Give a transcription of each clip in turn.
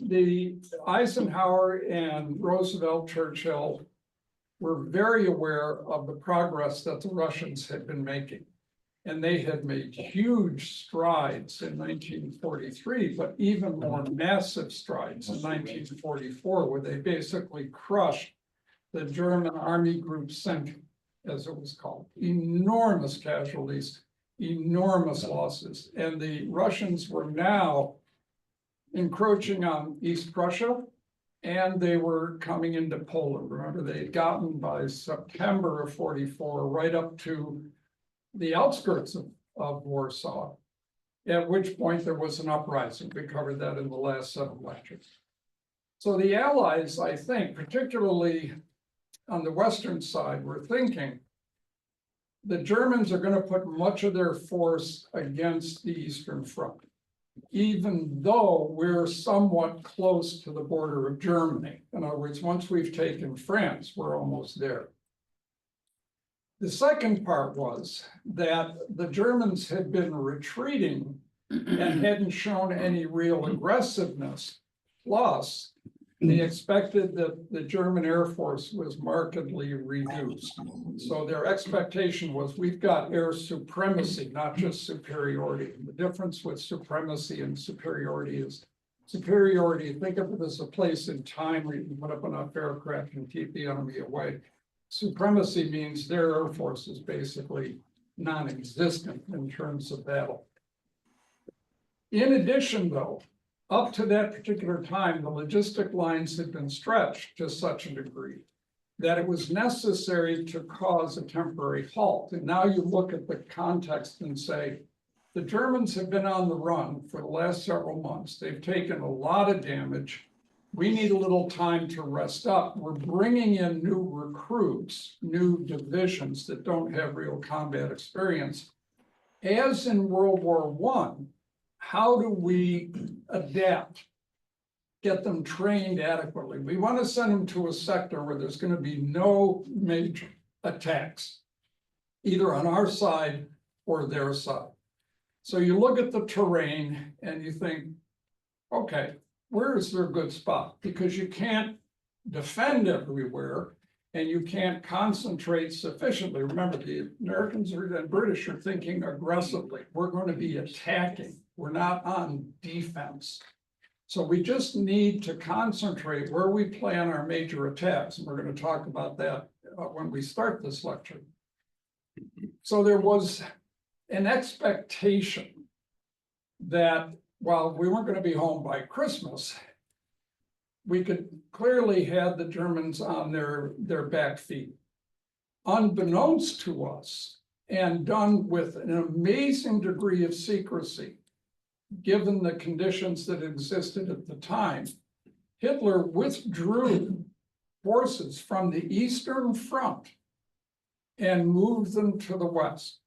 the Eisenhower and Roosevelt, Churchill were very aware of the progress that the Russians had been making. And they had made huge strides in 1943, but even more massive strides in 1944, where they basically crushed the German Army Group Center, as it was called. Enormous casualties, enormous losses. And the Russians were now encroaching on East Prussia, and they were coming into Poland. Remember, they had gotten by September of 44 right up to the outskirts of Warsaw, at which point there was an uprising. We covered that in the last 7 lectures. So the Allies, I think, particularly on the Western side, were thinking the Germans are going to put much of their force against the Eastern Front, even though we're somewhat close to the border of Germany. In other words, once we've taken France, we're almost there. The second part was that the Germans had been retreating and hadn't shown any real aggressiveness. Plus, they expected that the German Air Force was markedly reduced. So their expectation was, we've got air supremacy, not just superiority. The difference with supremacy and superiority is superiority, think of it as a place in time where you can put up enough aircraft and keep the enemy away. Supremacy means their air force is basically non-existent in terms of battle. In addition, though, up to that particular time, the logistic lines had been stretched to such a degree that it was necessary to cause a temporary halt. And now you look at the context and say, the Germans have been on the run for the last several months. They've taken a lot of damage. We need a little time to rest up. We're bringing in new recruits, new divisions that don't have real combat experience. As in World War I, how do we adapt, get them trained adequately? We want to send them to a sector where there's going to be no major attacks, either on our side or their side. So you look at the terrain and you think, okay, where is their good spot? Because you can't defend everywhere and you can't concentrate sufficiently. Remember, the Americans and British are thinking aggressively. We're going to be attacking. We're not on defense. So we just need to concentrate where we plan our major attacks. And we're going to talk about that when we start this lecture. So there was an expectation that while we weren't going to be home by Christmas, we could clearly have the Germans on their back feet. Unbeknownst to us, and done with an amazing degree of secrecy, given the conditions that existed at the time, Hitler withdrew forces from the Eastern Front and moved them to the West.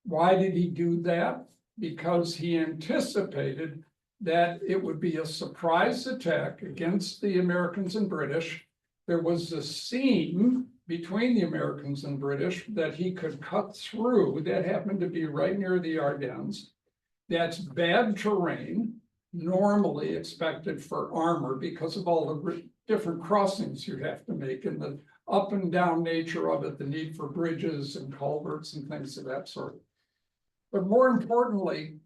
Why did he do that? Because he anticipated that it would be a surprise attack against the Americans and British. There was a seam between the Americans and British that he could cut through. That happened to be right near the Ardennes. That's bad terrain, normally expected for armor because of all the different crossings you have to make and the up and down nature of it, the need for bridges and culverts and things of that sort. But more importantly,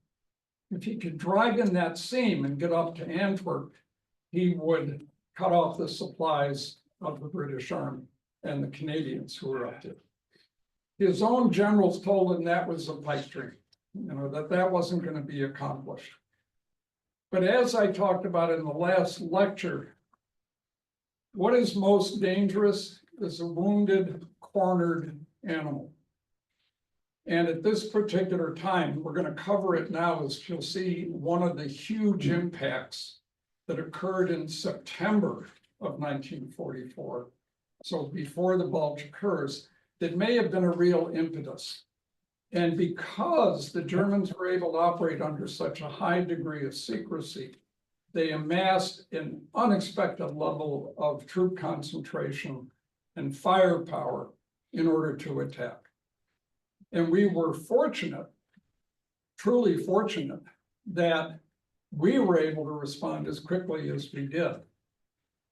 if he could drive in that seam and get up to Antwerp, he would cut off the supplies of the British Army and the Canadians who were up to it. His own generals told him that was a pipe dream, that wasn't going to be accomplished. But as I talked about in the last lecture, what is most dangerous is a wounded, cornered animal. And at this particular time, we're going to cover it now, as you'll see one of the huge impacts that occurred in September of 1944. So before the bulge occurs, that may have been a real impetus. And because the Germans were able to operate under such a high degree of secrecy, they amassed an unexpected level of troop concentration and firepower in order to attack. And we were fortunate, truly fortunate, that we were able to respond as quickly as we did.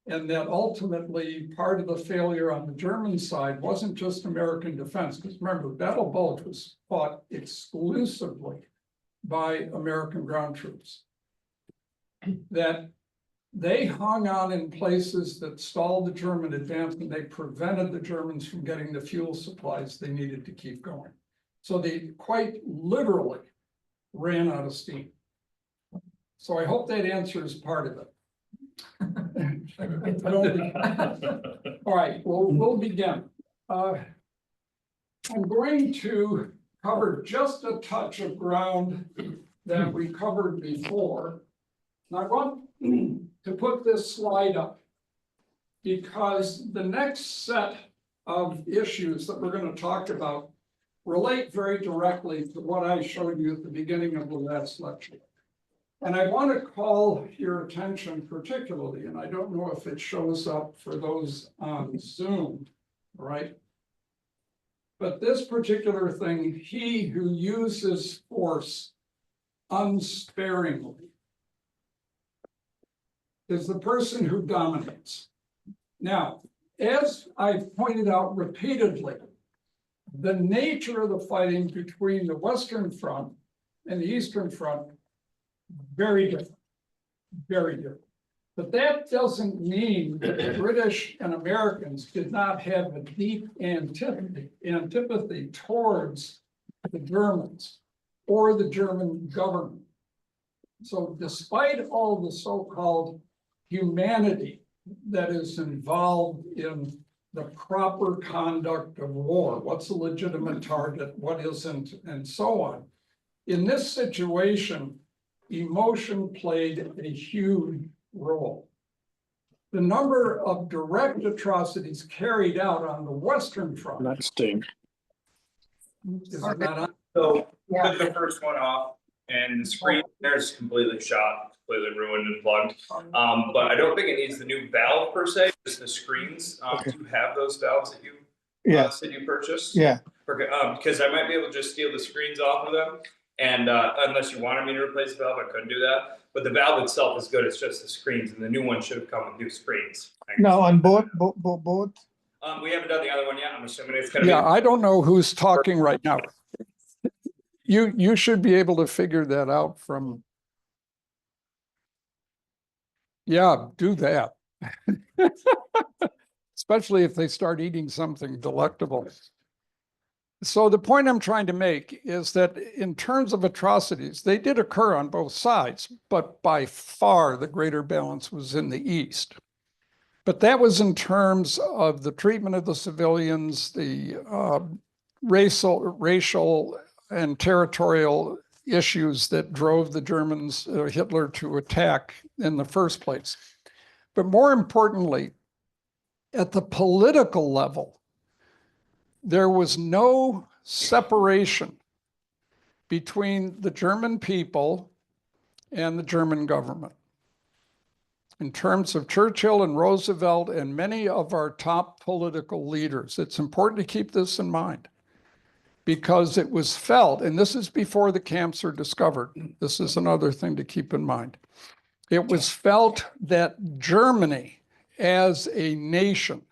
And that ultimately part of the failure on the German side wasn't just American defense, because remember, Battle Bulge was fought exclusively by American ground troops. That they hung on in places that stalled the German advance, and they prevented the Germans from getting the fuel supplies they needed to keep going. So they quite literally ran out of steam. So I hope that answers part of it. All right, we'll begin. I'm going to cover just a touch of ground that we covered before. And I want to put this slide up because the next set of issues that we're going to talk about relate very directly to what I showed you at the beginning of the last lecture. And I want to call your attention particularly, and I don't know if it shows up for those on Zoom, right? But this particular thing, he who uses force unsparingly is the person who dominates. Now, as I've pointed out repeatedly, the nature of the fighting between the Western Front and the Eastern Front, very different, very different. But that doesn't mean that the British and Americans did not have a deep antipathy towards the Germans or the German government. So despite all the so-called humanity that is involved in the proper conduct of war, what's a legitimate target, what isn't, and so on. In this situation, emotion played a huge role. The number of direct atrocities carried out on the Western Front. That's Dave. Is it not on? So took the first one off and the screen there's completely shot, completely ruined and plugged. But I don't think it needs the new valve per se, just the screens. Okay. Do you have those valves that you that you purchased? Yeah. Okay, because I might be able to just steal the screens off of them. And unless you wanted me to replace the valve, I couldn't do that. But the valve itself is good, it's just the screens, and the new one should have come with new screens. No, on both. We haven't done the other one yet. I'm assuming it's gonna be. Yeah, I don't know who's talking right now. You should be able to figure that out from. Yeah, do that. Especially if they start eating something delectable. So the point I'm trying to make is that in terms of atrocities, they did occur on both sides, but by far the greater balance was in the East. But that was in terms of the treatment of the civilians, the racial and territorial issues that drove the Germans, Hitler, to attack in the first place. But more importantly, at the political level, there was no separation between the German people and the German government. In terms of Churchill and Roosevelt and many of our top political leaders, it's important to keep this in mind because it was felt, and this is before the camps are discovered. This is another thing to keep in mind. It was felt that Germany as a nation,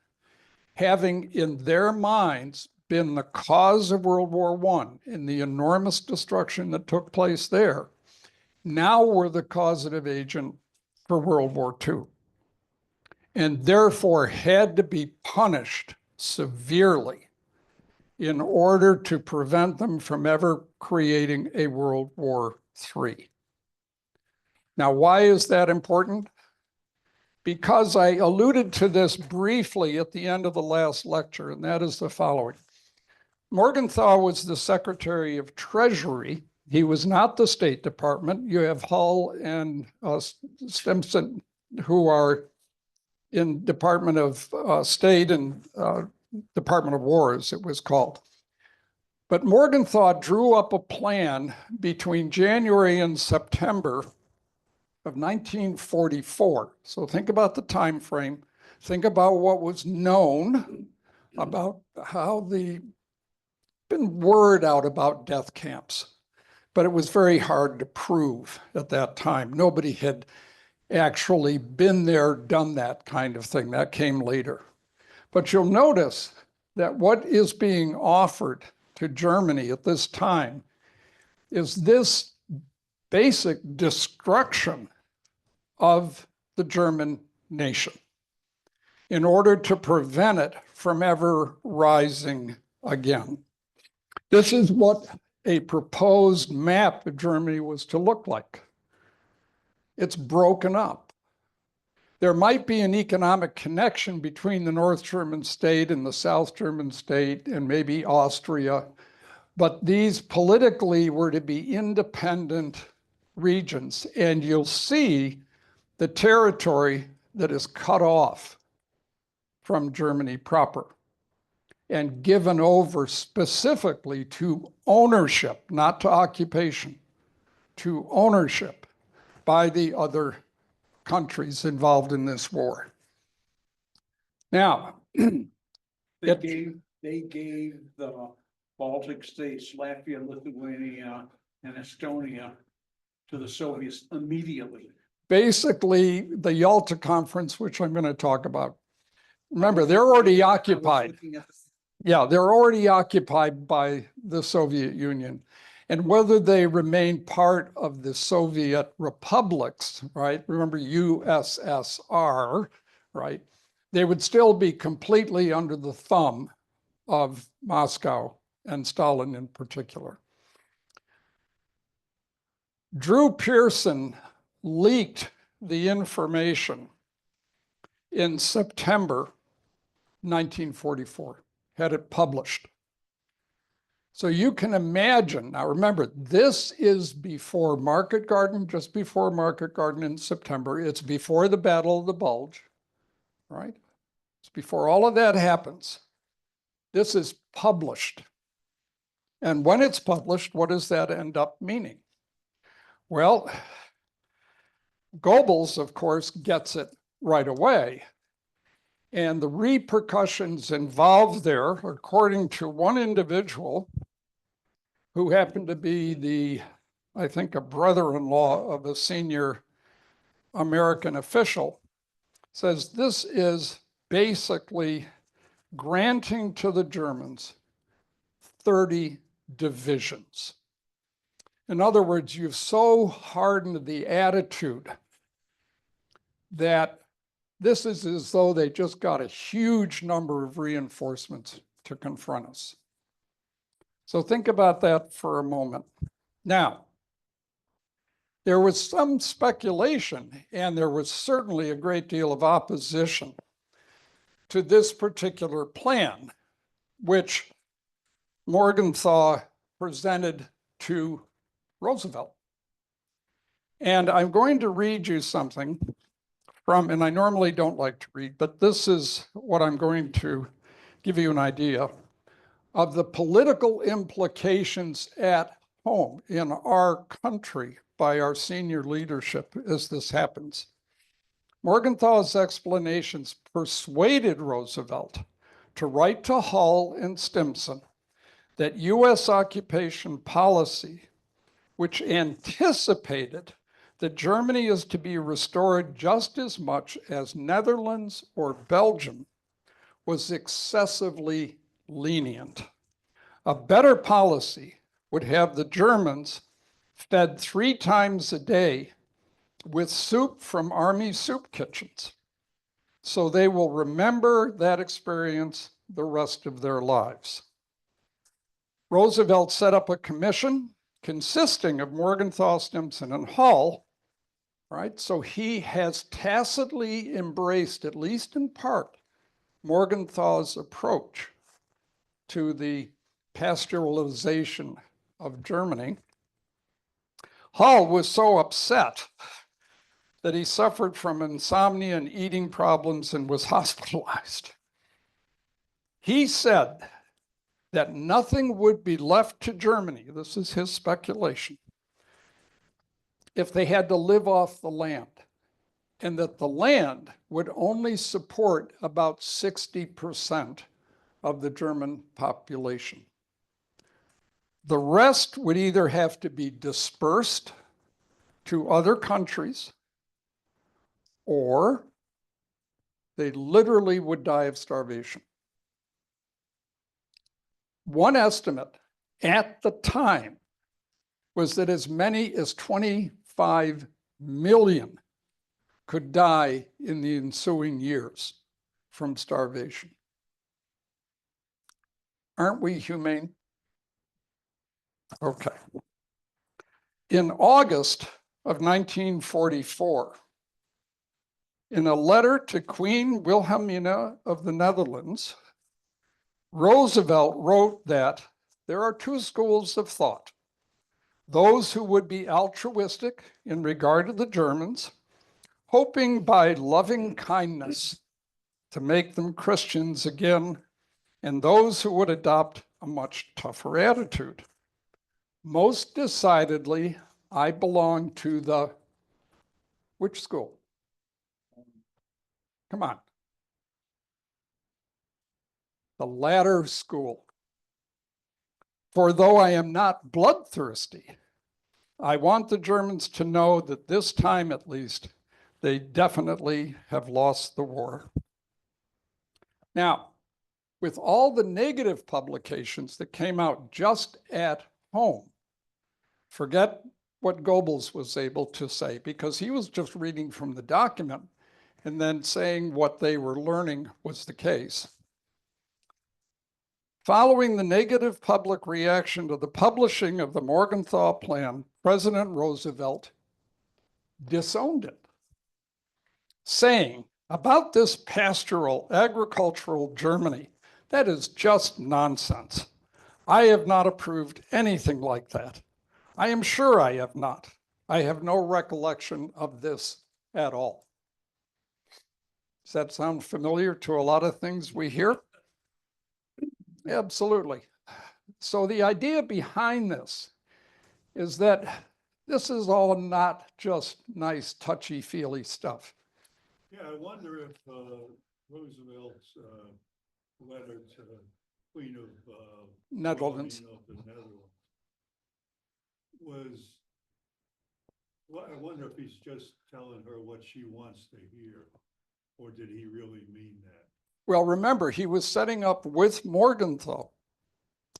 having in their minds been the cause of World War I and the enormous destruction that took place there, now were the causative agent for World War II, and therefore had to be punished severely in order to prevent them from ever creating a World War III. Now, why is that important? Because I alluded to this briefly at the end of the last lecture, and that is the following. Morgenthau was the Secretary of Treasury. He was not the State Department. You have Hull and Stimson, who are in Department of State and Department of War, as it was called. But Morgenthau drew up a plan between January and September of 1944. So think about the time frame. Think about what was known about how been word out about death camps but it was very hard to prove at that time. Nobody had actually been there, done that kind of thing. That came later. But you'll notice that what is being offered to Germany at this time is this basic destruction of the German nation in order to prevent it from ever rising again. This is what a proposed map of Germany was to look like. It's broken up. There might be an economic connection between the North German state and the South German state and maybe Austria, but these politically were to be independent regions. And you'll see the territory that is cut off from Germany proper and given over specifically to ownership, not to occupation, to ownership by the other countries involved in this war. Now, They gave the Baltic states, Latvia, Lithuania, and Estonia to the Soviets immediately. basically the Yalta Conference, which I'm going to talk about. Remember, they're already occupied. Yeah, they're already occupied by the Soviet Union. And whether they remain part of the Soviet republics, right? Remember USSR, right? They would still be completely under the thumb of Moscow and Stalin in particular. Drew Pearson leaked the information in September 1944, had it published. So you can imagine, now remember, this is before Market Garden, just before Market Garden in September. It's before the Battle of the Bulge, right? It's before all of that happens. This is published. And when it's published, what does that end up meaning? Well, Goebbels, of course, gets it right away. And the repercussions involved there, according to one individual who happened to be I think, a brother-in-law of a senior American official, says this is basically granting to the Germans 30 divisions. In other words, you've so hardened the attitude that this is as though they just got a huge number of reinforcements to confront us. So think about that for a moment. Now, there was some speculation, and there was certainly a great deal of opposition to this particular plan, which Morgenthau presented to Roosevelt. And I'm going to read you something from, and I normally don't like to read, but this is what I'm going to give you an idea of the political implications at home in our country by our senior leadership as this happens. Morgenthau's explanations persuaded Roosevelt to write to Hull and Stimson that US occupation policy, which anticipated that Germany is to be restored just as much as Netherlands or Belgium, was excessively lenient. A better policy would have the Germans fed 3 times a day with soup from army soup kitchens. So they will remember that experience the rest of their lives. Roosevelt set up a commission consisting of Morgenthau, Stimson, and Hull, right? So he has tacitly embraced, at least in part, Morgenthau's approach to the pasteurization of Germany. Hull was so upset that he suffered from insomnia and eating problems and was hospitalized. He said that nothing would be left to Germany, this is his speculation, if they had to live off the land, and that the land would only support about 60% of the German population. The rest would either have to be dispersed to other countries, or they literally would die of starvation. One estimate at the time was that as many as 25 million could die in the ensuing years from starvation. Aren't we humane? Okay. In August of 1944, in a letter to Queen Wilhelmina of the Netherlands, Roosevelt wrote that there are two schools of thought: those who would be altruistic in regard to the Germans, hoping by loving kindness to make them Christians again, and those who would adopt a much tougher attitude. Most decidedly, I belong to the which school? Come on. The latter school. For though I am not bloodthirsty, I want the Germans to know that this time at least, they definitely have lost the war. Now, with all the negative publications that came out just at home, forget what Goebbels was able to say, because he was just reading from the document and then saying what they were learning was the case. Following the negative public reaction to the publishing of the Morgenthau Plan, President Roosevelt disowned it, saying about this pastoral agricultural Germany, that is just nonsense. I have not approved anything like that. I am sure I have not. I have no recollection of this at all. Does that sound familiar to a lot of things we hear? Absolutely. So the idea behind this is that this is all not just nice, touchy-feely stuff. Yeah, I wonder if Roosevelt's letter to Queen of Netherlands. Wilhelmina of the Netherlands was, well, I wonder if he's just telling her what she wants to hear, or did he really mean that? Well, remember, he was setting up with Morgenthau,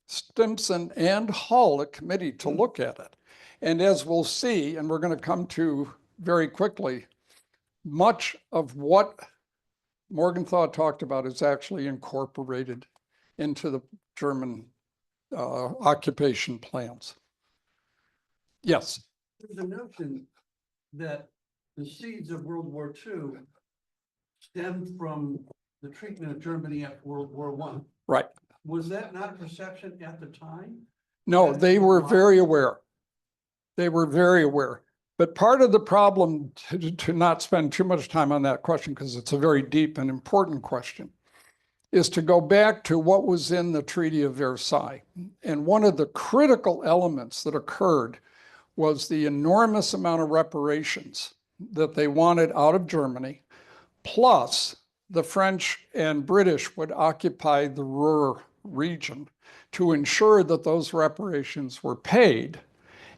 Stimson, and Hull a committee to look at it. And as we'll see, and we're going to come to very quickly, much of what Morgenthau talked about is actually incorporated into the German occupation plans. Yes. There's a notion that the seeds of World War II stemmed from the treatment of Germany after World War I. Right. Was that not a perception at the time? No, they were very aware. They were very aware. But part of the problem, to not spend too much time on that question, because it's a very deep and important question, is to go back to what was in the Treaty of Versailles. And one of the critical elements that occurred was the enormous amount of reparations that they wanted out of Germany, plus the French and British would occupy the Ruhr region to ensure that those reparations were paid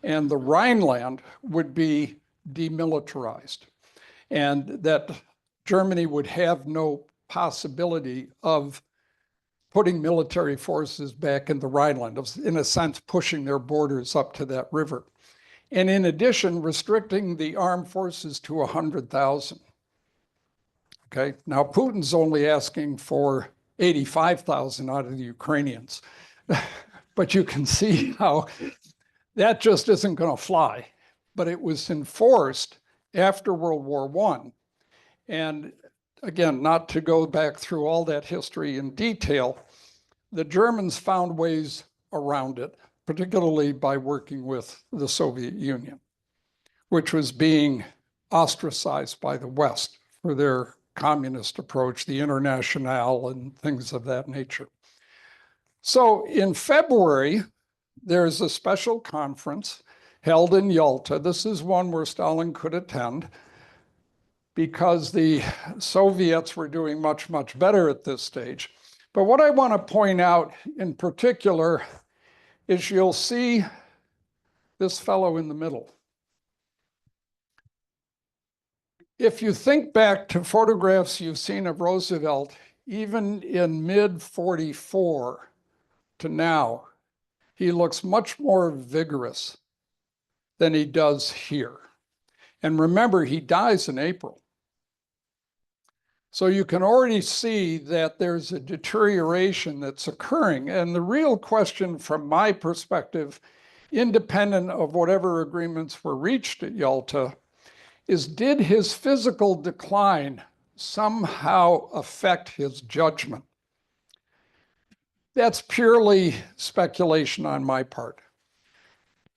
and the Rhineland would be demilitarized, and that Germany would have no possibility of putting military forces back in the Rhineland, in a sense, pushing their borders up to that river. And in addition, restricting the armed forces to 100,000. Okay, now Putin's only asking for 85,000 out of the Ukrainians. But you can see how that just isn't going to fly. But it was enforced after World War I. And again, not to go back through all that history in detail, the Germans found ways around it, particularly by working with the Soviet Union, which was being ostracized by the West for their communist approach, the Internationale and things of that nature. So in February, there's a special conference held in Yalta. This is one where Stalin could attend because the Soviets were doing much, much better at this stage. But what I want to point out in particular is you'll see this fellow in the middle. If you think back to photographs you've seen of Roosevelt, even in mid-44 to now, he looks much more vigorous than he does here. And remember, he dies in April. So you can already see that there's a deterioration that's occurring. And the real question from my perspective, independent of whatever agreements were reached at Yalta, is did his physical decline somehow affect his judgment? That's purely speculation on my part.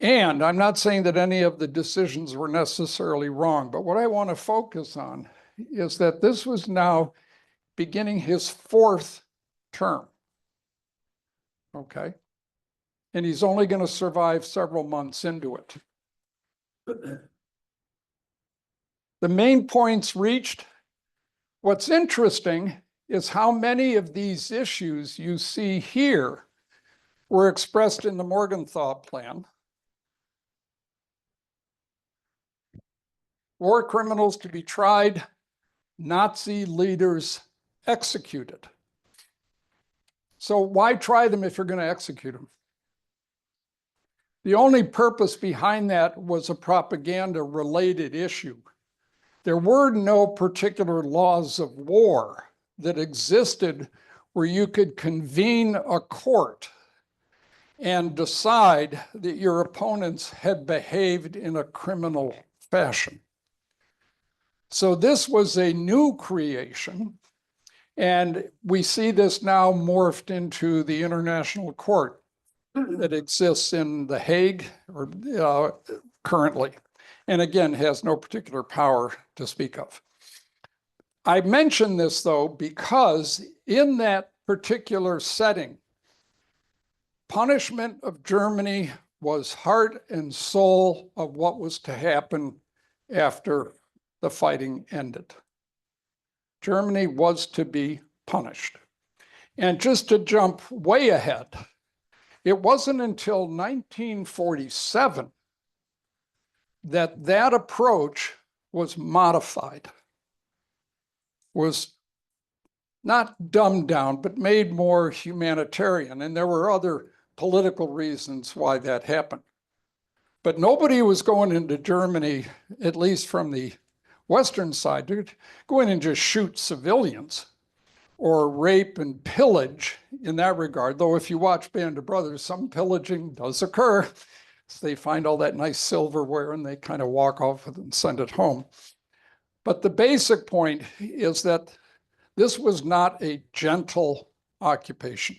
And I'm not saying that any of the decisions were necessarily wrong, but what I want to focus on is that this was now beginning his 4th term. Okay. And he's only going to survive several months into it. The main points reached. What's interesting is how many of these issues you see here were expressed in the Morgenthau Plan. War criminals to be tried, Nazi leaders executed. So why try them if you're going to execute them? The only purpose behind that was a propaganda-related issue. There were no particular laws of war that existed where you could convene a court and decide that your opponents had behaved in a criminal fashion. So this was a new creation, and we see this now morphed into the International Court that exists in The Hague or currently, and again, has no particular power to speak of. I mention this, though, because in that particular setting, punishment of Germany was heart and soul of what was to happen after the fighting ended. Germany was to be punished. And just to jump way ahead, it wasn't until 1947 that that approach was modified, was not dumbed down, but made more humanitarian. And there were other political reasons why that happened. But nobody was going into Germany, at least from the Western side, to go in and just shoot civilians or rape and pillage in that regard. Though if you watch Band of Brothers, some pillaging does occur. So they find all that nice silverware and they kind of walk off with it and send it home. But the basic point is that this was not a gentle occupation,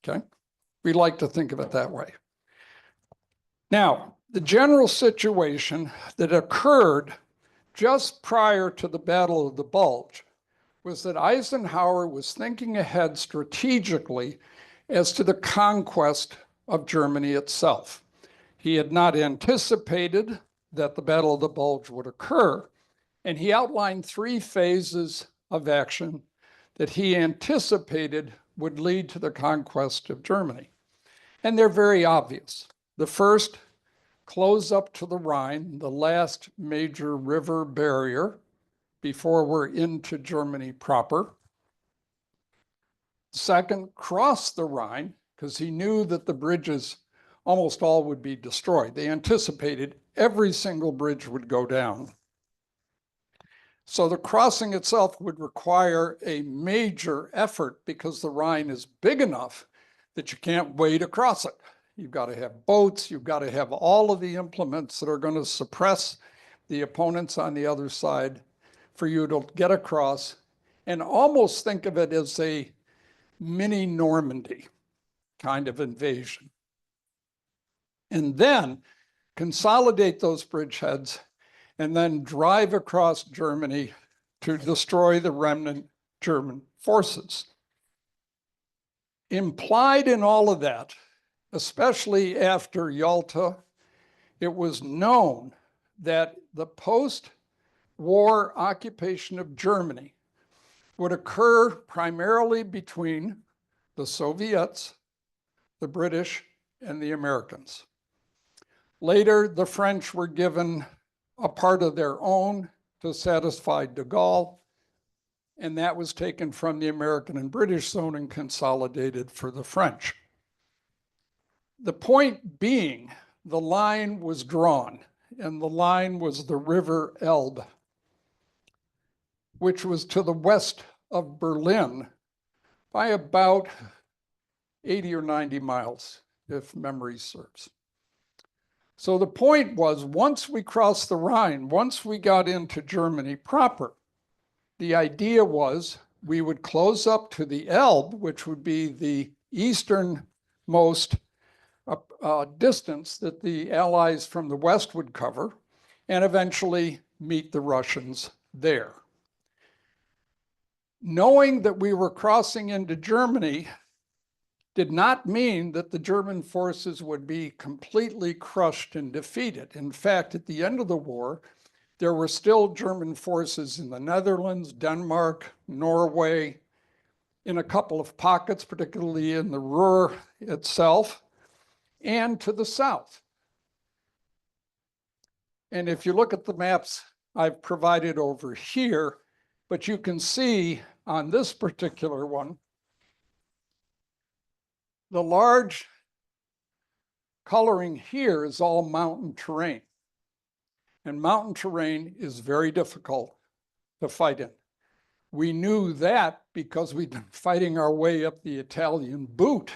okay? We like to think of it that way. Now, the general situation that occurred just prior to the Battle of the Bulge was that Eisenhower was thinking ahead strategically as to the conquest of Germany itself. He had not anticipated that the Battle of the Bulge would occur, and he outlined 3 phases of action that he anticipated would lead to the conquest of Germany. And they're very obvious. The first, close up to the Rhine, the last major river barrier before we're into Germany proper. Second, cross the Rhine, because he knew that the bridges almost all would be destroyed. They anticipated every single bridge would go down. So the crossing itself would require a major effort because the Rhine is big enough that you can't wade across it. You've got to have boats, you've got to have all of the implements that are going to suppress the opponents on the other side for you to get across, and almost think of it as a mini Normandy kind of invasion. And then consolidate those bridgeheads and then drive across Germany to destroy the remnant German forces. Implied in all of that, especially after Yalta, it was known that the post-war occupation of Germany would occur primarily between the Soviets, the British, and the Americans. Later, the French were given a part of their own to satisfy de Gaulle, and that was taken from the American and British zone and consolidated for the French. The point being, the line was drawn, and the line was the River Elbe, which was to the west of Berlin by about 80 or 90 miles, if memory serves. So the point was, once we crossed the Rhine, once we got into Germany proper, the idea was we would close up to the Elbe, which would be the easternmost distance that the Allies from the West would cover, and eventually meet the Russians there. Knowing that we were crossing into Germany did not mean that the German forces would be completely crushed and defeated. In fact, at the end of the war, there were still German forces in the Netherlands, Denmark, Norway, in a couple of pockets, particularly in the Ruhr itself, and to the south. And if you look at the maps I've provided over here, but you can see on this particular one, the large coloring here is all mountain terrain. And mountain terrain is very difficult to fight in. We knew that because we'd been fighting our way up the Italian boot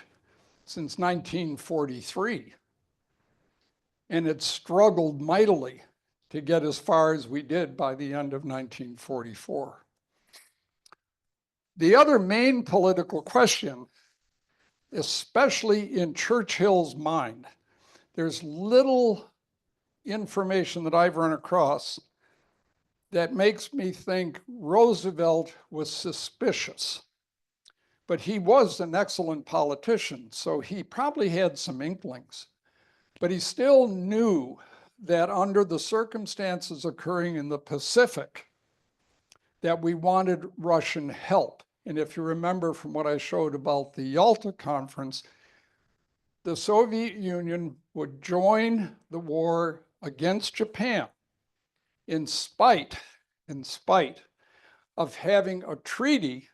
since 1943. And it struggled mightily to get as far as we did by the end of 1944. The other main political question, especially in Churchill's mind, there's little information that I've run across that makes me think Roosevelt was suspicious. But he was an excellent politician, so he probably had some inklings. But he still knew that under the circumstances occurring in the Pacific, that we wanted Russian help. And if you remember from what I showed about the Yalta Conference, the Soviet Union would join the war against Japan in spite of having a treaty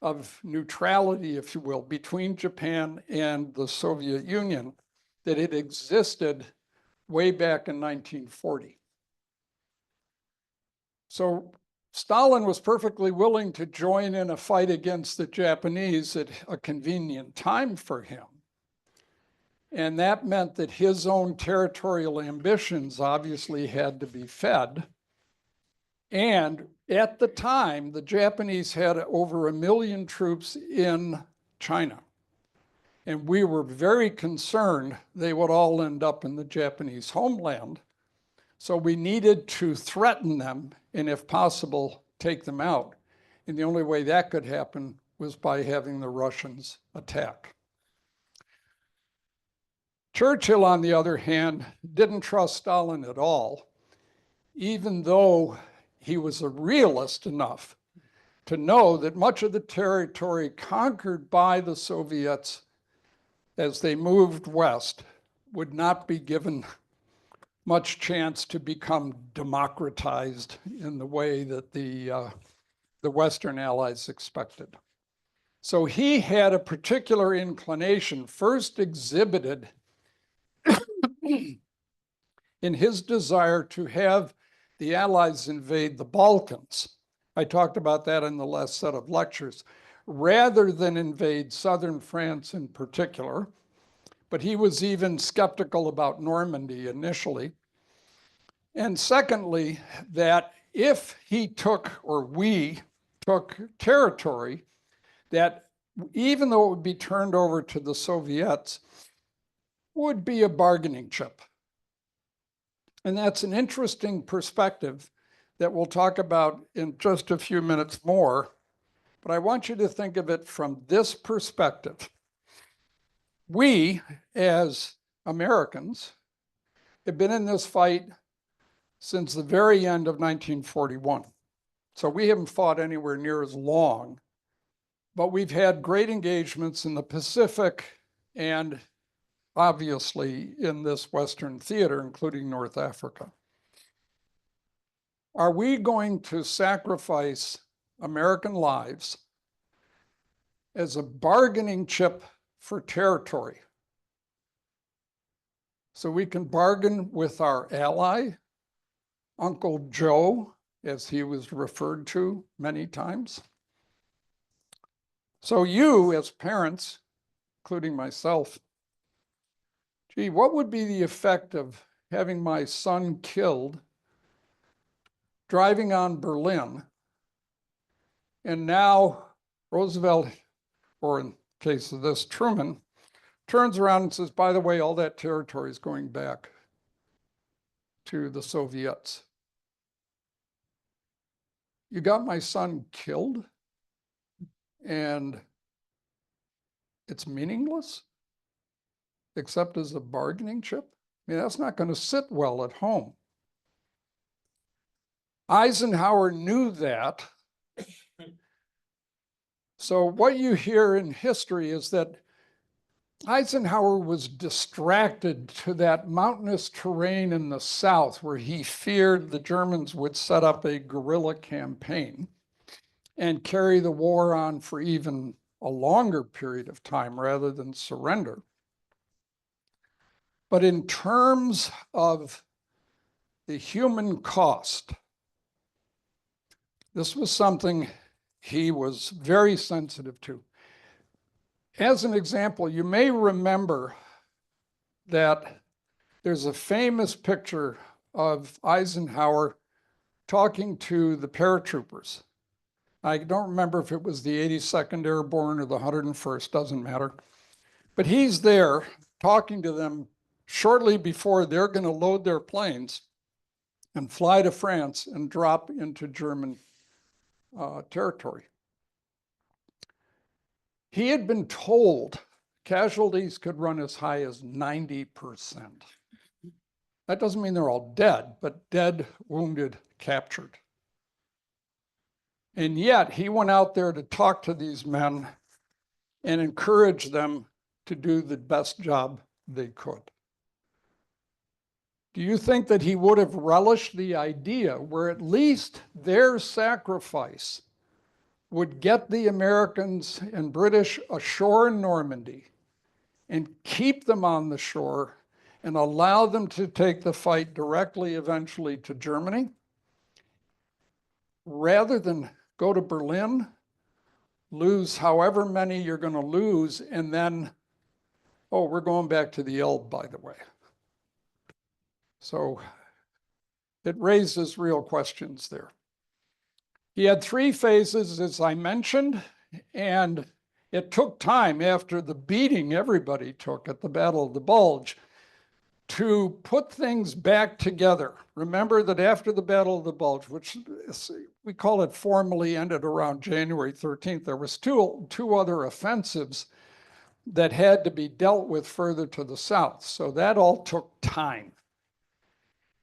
of neutrality, if you will, between Japan and the Soviet Union that had existed way back in 1940. So Stalin was perfectly willing to join in a fight against the Japanese at a convenient time for him. And that meant that his own territorial ambitions obviously had to be fed. And at the time, the Japanese had over 1 million troops in China. And we were very concerned they would all end up in the Japanese homeland. So we needed to threaten them and, if possible, take them out. And the only way that could happen was by having the Russians attack. Churchill, on the other hand, didn't trust Stalin at all, even though he was a realist enough to know that much of the territory conquered by the Soviets as they moved west would not be given much chance to become democratized in the way that the Western allies expected. So he had a particular inclination, first exhibited in his desire to have the Allies invade the Balkans. I talked about that in the last set of lectures, rather than invade southern France in particular. But he was even skeptical about Normandy initially. And secondly, that if he took, or we took territory, that even though it would be turned over to the Soviets, would be a bargaining chip. And that's an interesting perspective that we'll talk about in just a few minutes more. But I want you to think of it from this perspective. We, as Americans, have been in this fight since the very end of 1941. So we haven't fought anywhere near as long, but we've had great engagements in the Pacific and obviously, in this Western theater, including North Africa. Are we going to sacrifice American lives as a bargaining chip for territory, so we can bargain with our ally, Uncle Joe, as he was referred to many times? So you, as parents, including myself, gee, what would be the effect of having my son killed, driving on Berlin, and now Roosevelt, or in case of this, Truman, turns around and says, by the way, all that territory is going back to the Soviets. You got my son killed, and it's meaningless, except as a bargaining chip? I mean, that's not going to sit well at home. Eisenhower knew that. So what you hear in history is that Eisenhower was distracted to that mountainous terrain in the south where he feared the Germans would set up a guerrilla campaign and carry the war on for even a longer period of time rather than surrender. But in terms of the human cost, this was something he was very sensitive to. As an example, you may remember that there's a famous picture of Eisenhower talking to the paratroopers. I don't remember if it was the 82nd Airborne or the 101st, doesn't matter. But he's there talking to them shortly before they're going to load their planes and fly to France and drop into German territory. He had been told casualties could run as high as 90%. That doesn't mean they're all dead, but dead, wounded, captured. And yet he went out there to talk to these men and encourage them to do the best job they could. Do you think that he would have relished the idea where at least their sacrifice would get the Americans and British ashore in Normandy and keep them on the shore and allow them to take the fight directly eventually to Germany, rather than go to Berlin, lose however many you're going to lose, and then, oh, we're going back to the Elbe, by the way. So it raises real questions there. He had 3 phases, as I mentioned, and it took time after the beating everybody took at the Battle of the Bulge to put things back together. Remember that after the Battle of the Bulge, which we call it formally ended around January 13th, there was two other offensives that had to be dealt with further to the south. So that all took time.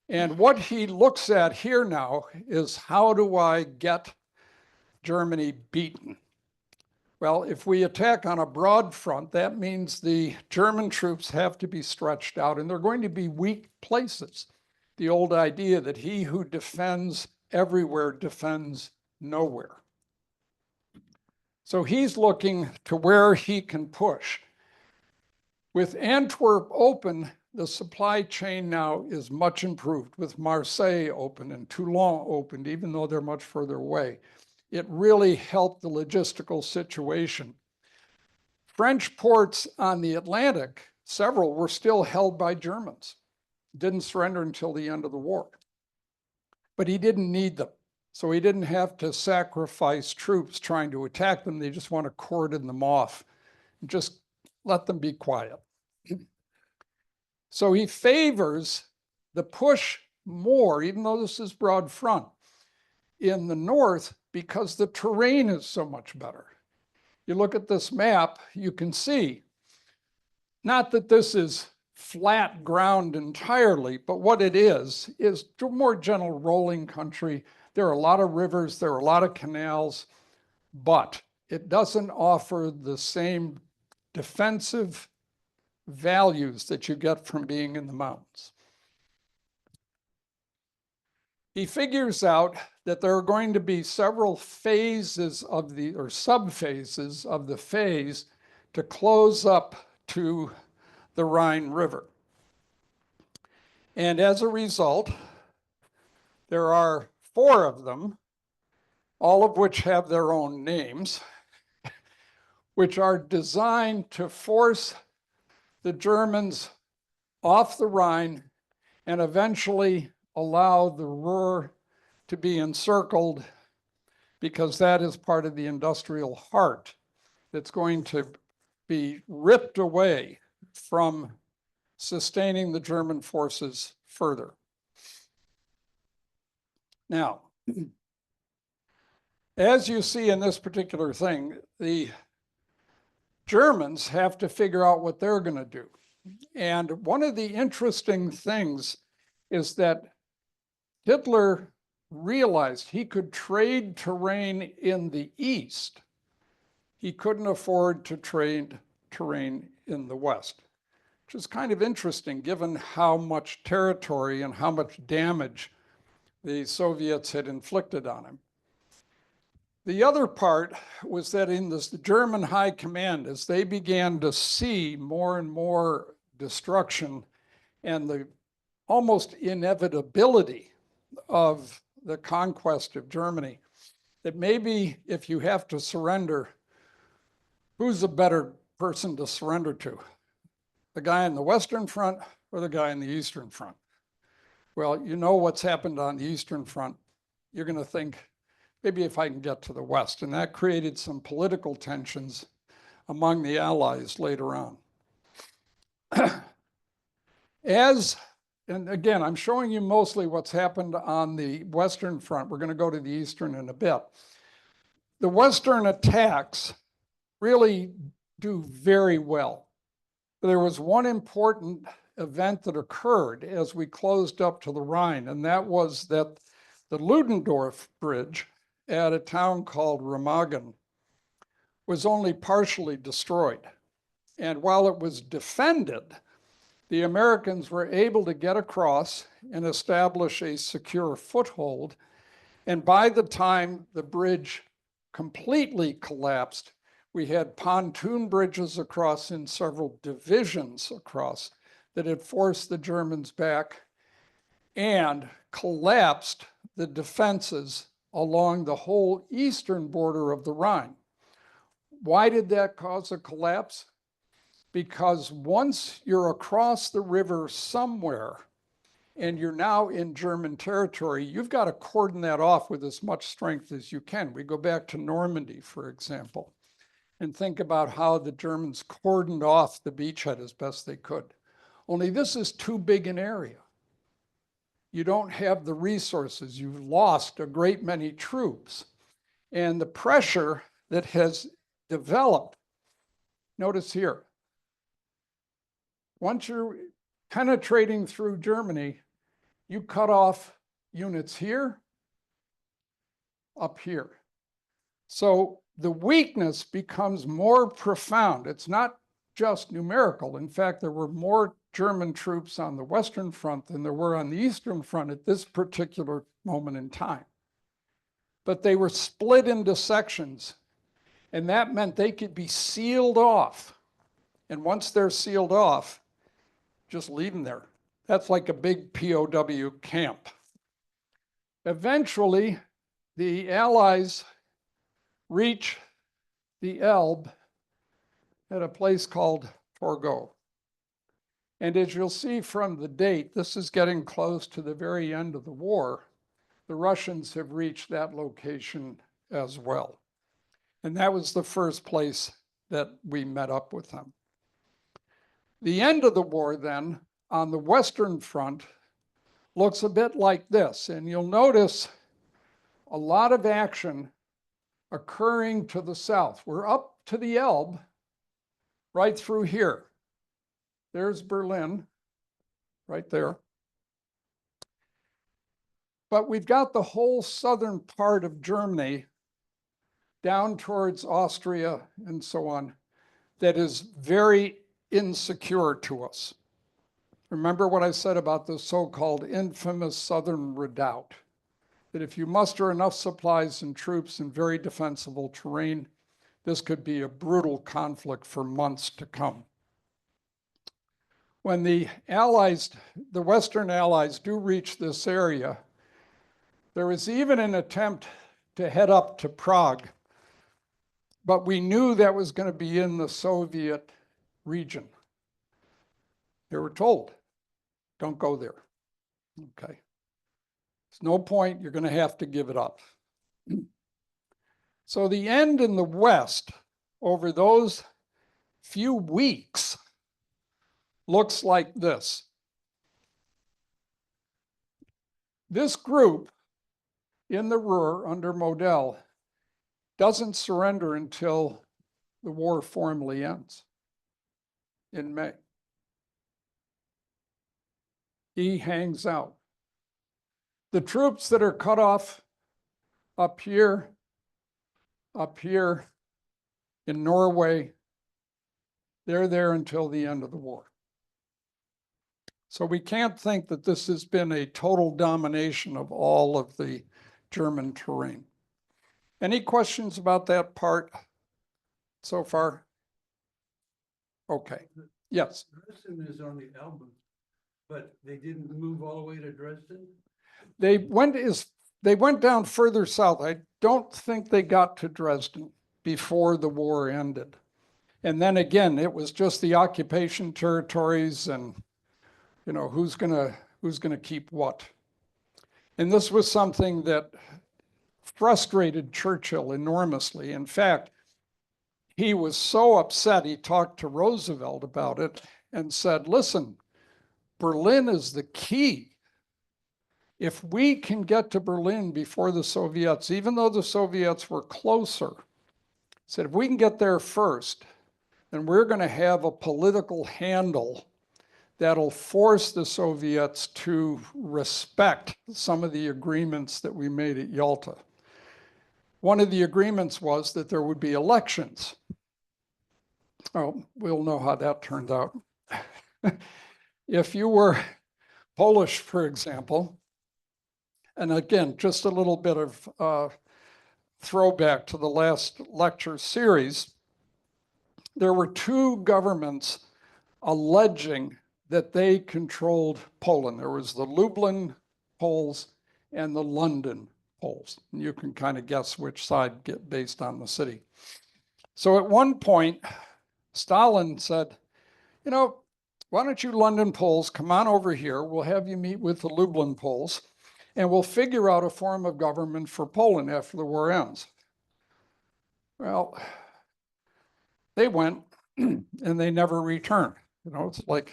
And what he looks at here now is, how do I get Germany beaten? Well, if we attack on a broad front, that means the German troops have to be stretched out, and they're going to be weak places. The old idea that he who defends everywhere defends nowhere. So he's looking to where he can push. With Antwerp open, the supply chain now is much improved. With Marseille open and Toulon opened, even though they're much further away, it really helped the logistical situation. French ports on the Atlantic, several were still held by Germans. Didn't surrender until the end of the war. But he didn't need them. So he didn't have to sacrifice troops trying to attack them. They just want to cordon them off and just let them be quiet. So he favors the push more, even though this is broad front, in the north because the terrain is so much better. You look at this map, you can see, not that this is flat ground entirely, but what it is more gentle rolling country. There are a lot of rivers, there are a lot of canals, but it doesn't offer the same defensive values that you get from being in the mountains. He figures out that there are going to be several phases of the, or subphases of the phase to close up to the Rhine River. And as a result, there are 4 of them, all of which have their own names, which are designed to force the Germans off the Rhine and eventually allow the Ruhr to be encircled, because that is part of the industrial heart that's going to be ripped away from sustaining the German forces further. Now, as you see in this particular thing, the Germans have to figure out what they're going to do. And one of the interesting things is that Hitler realized he could trade terrain in the east. He couldn't afford to trade terrain in the west, which is kind of interesting given how much territory and how much damage the Soviets had inflicted on him. The other part was that in this German high command, as they began to see more and more destruction and the almost inevitability of the conquest of Germany, that maybe if you have to surrender, who's a better person to surrender to? The guy on the Western Front or the guy on the Eastern Front? Well, you know what's happened on the Eastern Front. You're going to think, maybe if I can get to the West. And that created some political tensions among the Allies later on. And again, I'm showing you mostly what's happened on the Western Front. We're going to go to the Eastern in a bit. The Western attacks really do very well. There was one important event that occurred as we closed up to the Rhine, and that was that the Ludendorff Bridge at a town called Remagen was only partially destroyed. And while it was defended, the Americans were able to get across and establish a secure foothold. And by the time the bridge completely collapsed, we had pontoon bridges across in several divisions across that had forced the Germans back and collapsed the defenses along the whole eastern border of the Rhine. Why did that cause a collapse? Because once you're across the river somewhere and you're now in German territory, you've got to cordon that off with as much strength as you can. We go back to Normandy, for example, and think about how the Germans cordoned off the beachhead as best they could. Only this is too big an area. You don't have the resources. You've lost a great many troops. And the pressure that has developed, notice here, once you're penetrating through Germany, you cut off units here, up here. So the weakness becomes more profound. It's not just numerical. In fact, there were more German troops on the Western Front than there were on the Eastern Front at this particular moment in time. But they were split into sections, and that meant they could be sealed off. And once they're sealed off, just leave them there. That's like a big POW camp. Eventually, the Allies reach the Elbe at a place called Torgau. And as you'll see from the date, this is getting close to the very end of the war. The Russians have reached that location as well. And that was the first place that we met up with them. The end of the war then, on the Western Front, looks a bit like this. And you'll notice a lot of action occurring to the south. We're up to the Elbe, right through here. There's Berlin, right there. But we've got the whole southern part of Germany down towards Austria and so on that is very insecure to us. Remember what I said about the so-called infamous Southern Redoubt, that if you muster enough supplies and troops in very defensible terrain, this could be a brutal conflict for months to come. When the Allies, the Western Allies, do reach this area, there was even an attempt to head up to Prague, but we knew that was going to be in the Soviet region. They were told, don't go there. Okay. There's no point, you're going to have to give it up. So the end in the West over those few weeks looks like this. This group in the Ruhr under Model doesn't surrender until the war formally ends in May. He hangs out. The troops that are cut off up here in Norway, they're there until the end of the war. So we can't think that this has been a total domination of all of the German terrain. Any questions about that part so far? Okay, yes. Dresden is on the album, but they didn't move all the way to Dresden? They went down further south. I don't think they got to Dresden before the war ended. And then again, it was just the occupation territories and, you know, who's gonna keep what. And this was something that frustrated Churchill enormously. In fact, he was so upset, he talked to Roosevelt about it and said, listen, Berlin is the key. If we can get to Berlin before the Soviets, even though the Soviets were closer, said, if we can get there first, then we're going to have a political handle that'll force the Soviets to respect some of the agreements that we made at Yalta. One of the agreements was that there would be elections. Oh, we'll know how that turned out. If you were Polish, for example, and again, just a little bit of throwback to the last lecture series, there were two governments alleging that they controlled Poland. There was the Lublin Poles and the London Poles. And you can kind of guess which side get based on the city. So at one point, Stalin said, you know, why don't you London Poles come on over here? We'll have you meet with the Lublin Poles and we'll figure out a form of government for Poland after the war ends. Well, they went and they never returned. You know, it's like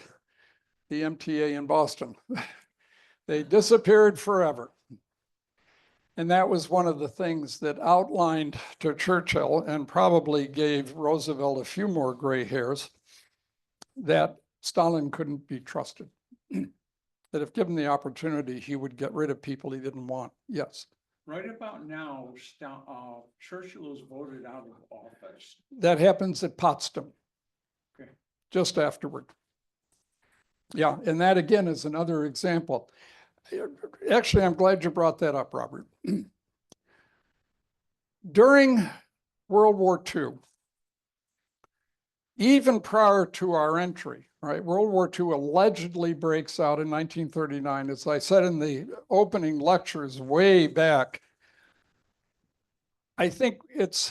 the MTA in Boston. They disappeared forever. And that was one of the things that outlined to Churchill and probably gave Roosevelt a few more gray hairs, that Stalin couldn't be trusted. That if given the opportunity, he would get rid of people he didn't want. Yes. Right about now, Churchill is voted out of office. That happens at Potsdam. Okay. Just afterward. Yeah, and that again is another example. Actually, I'm glad you brought that up, Robert. During World War II, even prior to our entry, right, World War II allegedly breaks out in 1939. As I said in the opening lectures way back, I think it's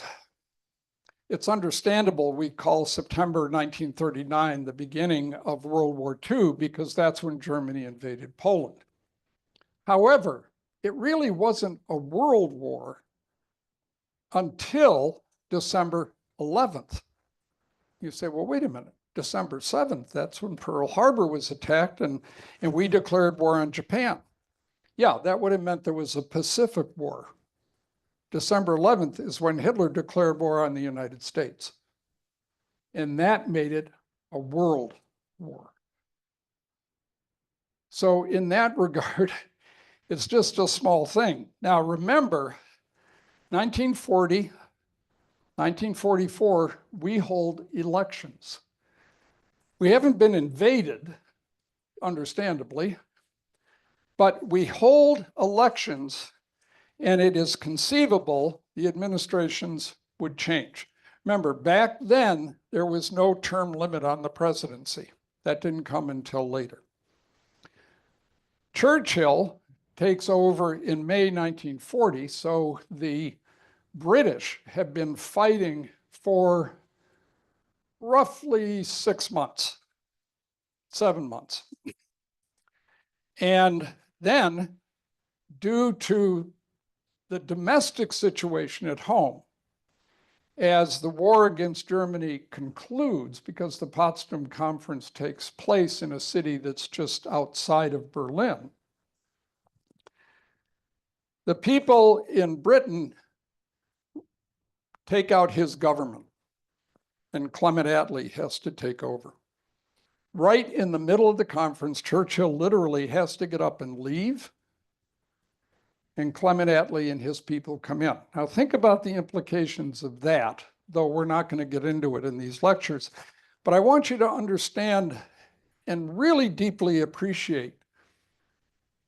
understandable we call September 1939 the beginning of World War II because that's when Germany invaded Poland. However, it really wasn't a world war until December 11th. You say, well, wait a minute, December 7th, that's when Pearl Harbor was attacked and we declared war on Japan. Yeah, that would have meant there was a Pacific War. December 11th is when Hitler declared war on the United States. And that made it a world war. So in that regard, it's just a small thing. Now remember, 1940, 1944, we hold elections. We haven't been invaded, understandably, but we hold elections, and it is conceivable the administrations would change. Remember, back then, there was no term limit on the presidency. That didn't come until later. Churchill takes over in May 1940, so the British have been fighting for roughly 6 months, 7 months. And then, due to the domestic situation at home, as the war against Germany concludes, because the Potsdam Conference takes place in a city that's just outside of Berlin, the people in Britain take out his government, and Clement Attlee has to take over. Right in the middle of the conference, Churchill literally has to get up and leave, and Clement Attlee and his people come in. Now think about the implications of that, though we're not going to get into it in these lectures. But I want you to understand and really deeply appreciate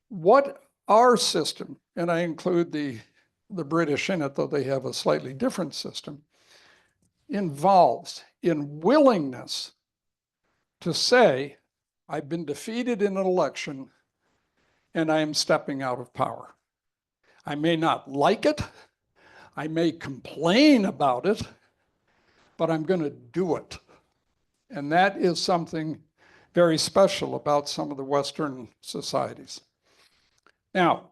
what our system, and I include the British in it, though they have a slightly different system, involves in willingness to say, I've been defeated in an election and I am stepping out of power. I may not like it, I may complain about it, but I'm going to do it. And that is something very special about some of the Western societies. Now,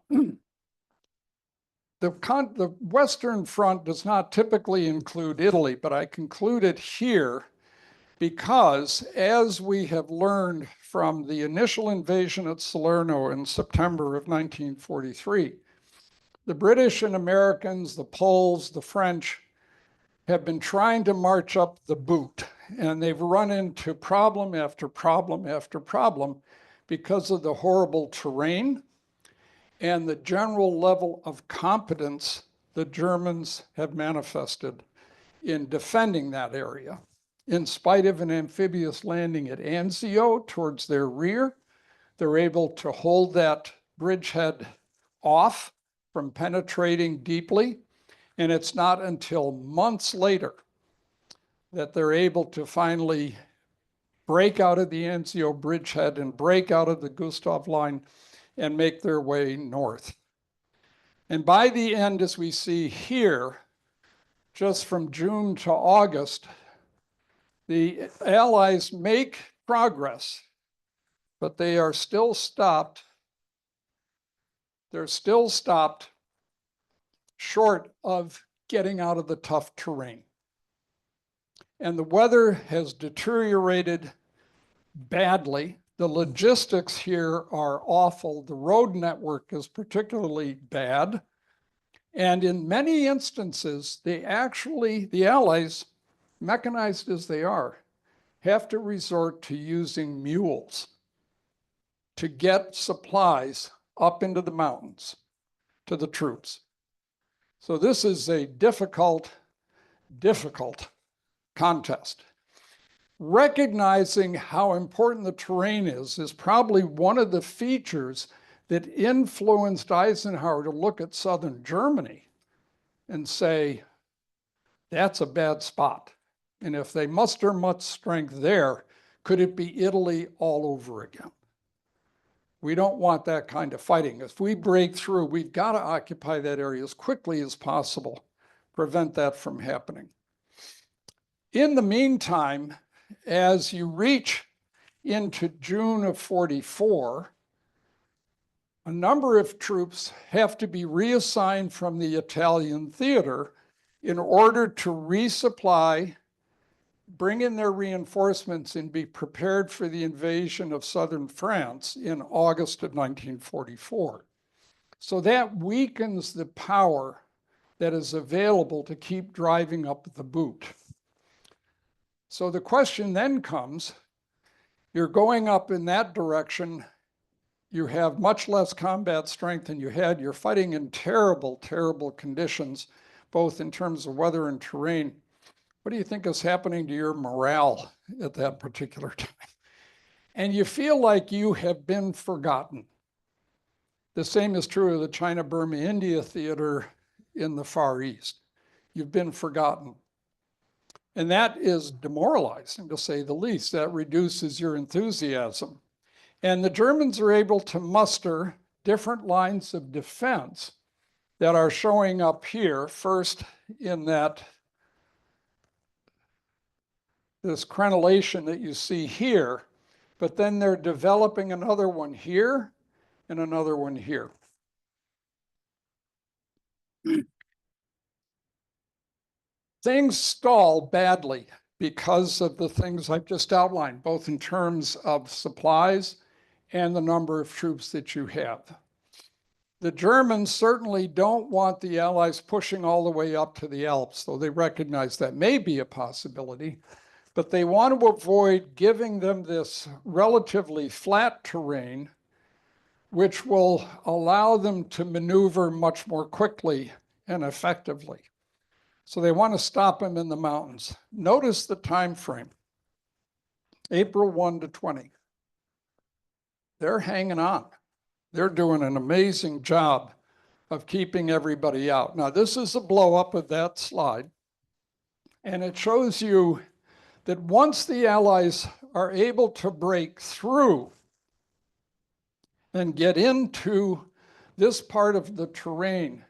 the Western Front does not typically include Italy, but I conclude it here because, as we have learned from the initial invasion at Salerno in September of 1943, the British and Americans, the Poles, the French have been trying to march up the boot, and they've run into problem after problem after problem because of the horrible terrain and the general level of competence the Germans have manifested in defending that area. In spite of an amphibious landing at Anzio towards their rear, they're able to hold that bridgehead off from penetrating deeply. And it's not until months later that they're able to finally break out of the Anzio bridgehead and break out of the Gustav line and make their way north. And by the end, as we see here, just from June to August, the Allies make progress, but they are still stopped. They're still stopped short of getting out of the tough terrain. And the weather has deteriorated badly. The logistics here are awful. The road network is particularly bad. And in many instances, the Allies, mechanized as they are, have to resort to using mules to get supplies up into the mountains to the troops. So this is a difficult contest. Recognizing how important the terrain is probably one of the features that influenced Eisenhower to look at southern Germany and say, that's a bad spot. And if they muster much strength there, could it be Italy all over again? We don't want that kind of fighting. If we break through, we've got to occupy that area as quickly as possible, prevent that from happening. In the meantime, as you reach into June of 44, a number of troops have to be reassigned from the Italian theater in order to resupply, bring in their reinforcements, and be prepared for the invasion of southern France in August of 1944. So that weakens the power that is available to keep driving up the boot. So the question then comes, you're going up in that direction, you have much less combat strength than you had, you're fighting in terrible, terrible conditions, both in terms of weather and terrain. What do you think is happening to your morale at that particular time? And you feel like you have been forgotten. The same is true of the China-Burma-India theater in the Far East. You've been forgotten. And that is demoralizing, to say the least. That reduces your enthusiasm. And the Germans are able to muster different lines of defense that are showing up here, first in this crenellation that you see here, but then they're developing another one here and another one here. Things stall badly because of the things I've just outlined, both in terms of supplies and the number of troops that you have. The Germans certainly don't want the Allies pushing all the way up to the Alps, though they recognize that may be a possibility, but they want to avoid giving them this relatively flat terrain, which will allow them to maneuver much more quickly and effectively. So they want to stop them in the mountains. Notice the time frame, April 1 to 20. They're hanging on. They're doing an amazing job of keeping everybody out. Now, this is a blow up of that slide, and it shows you that once the Allies are able to break through and get into this part of the terrain,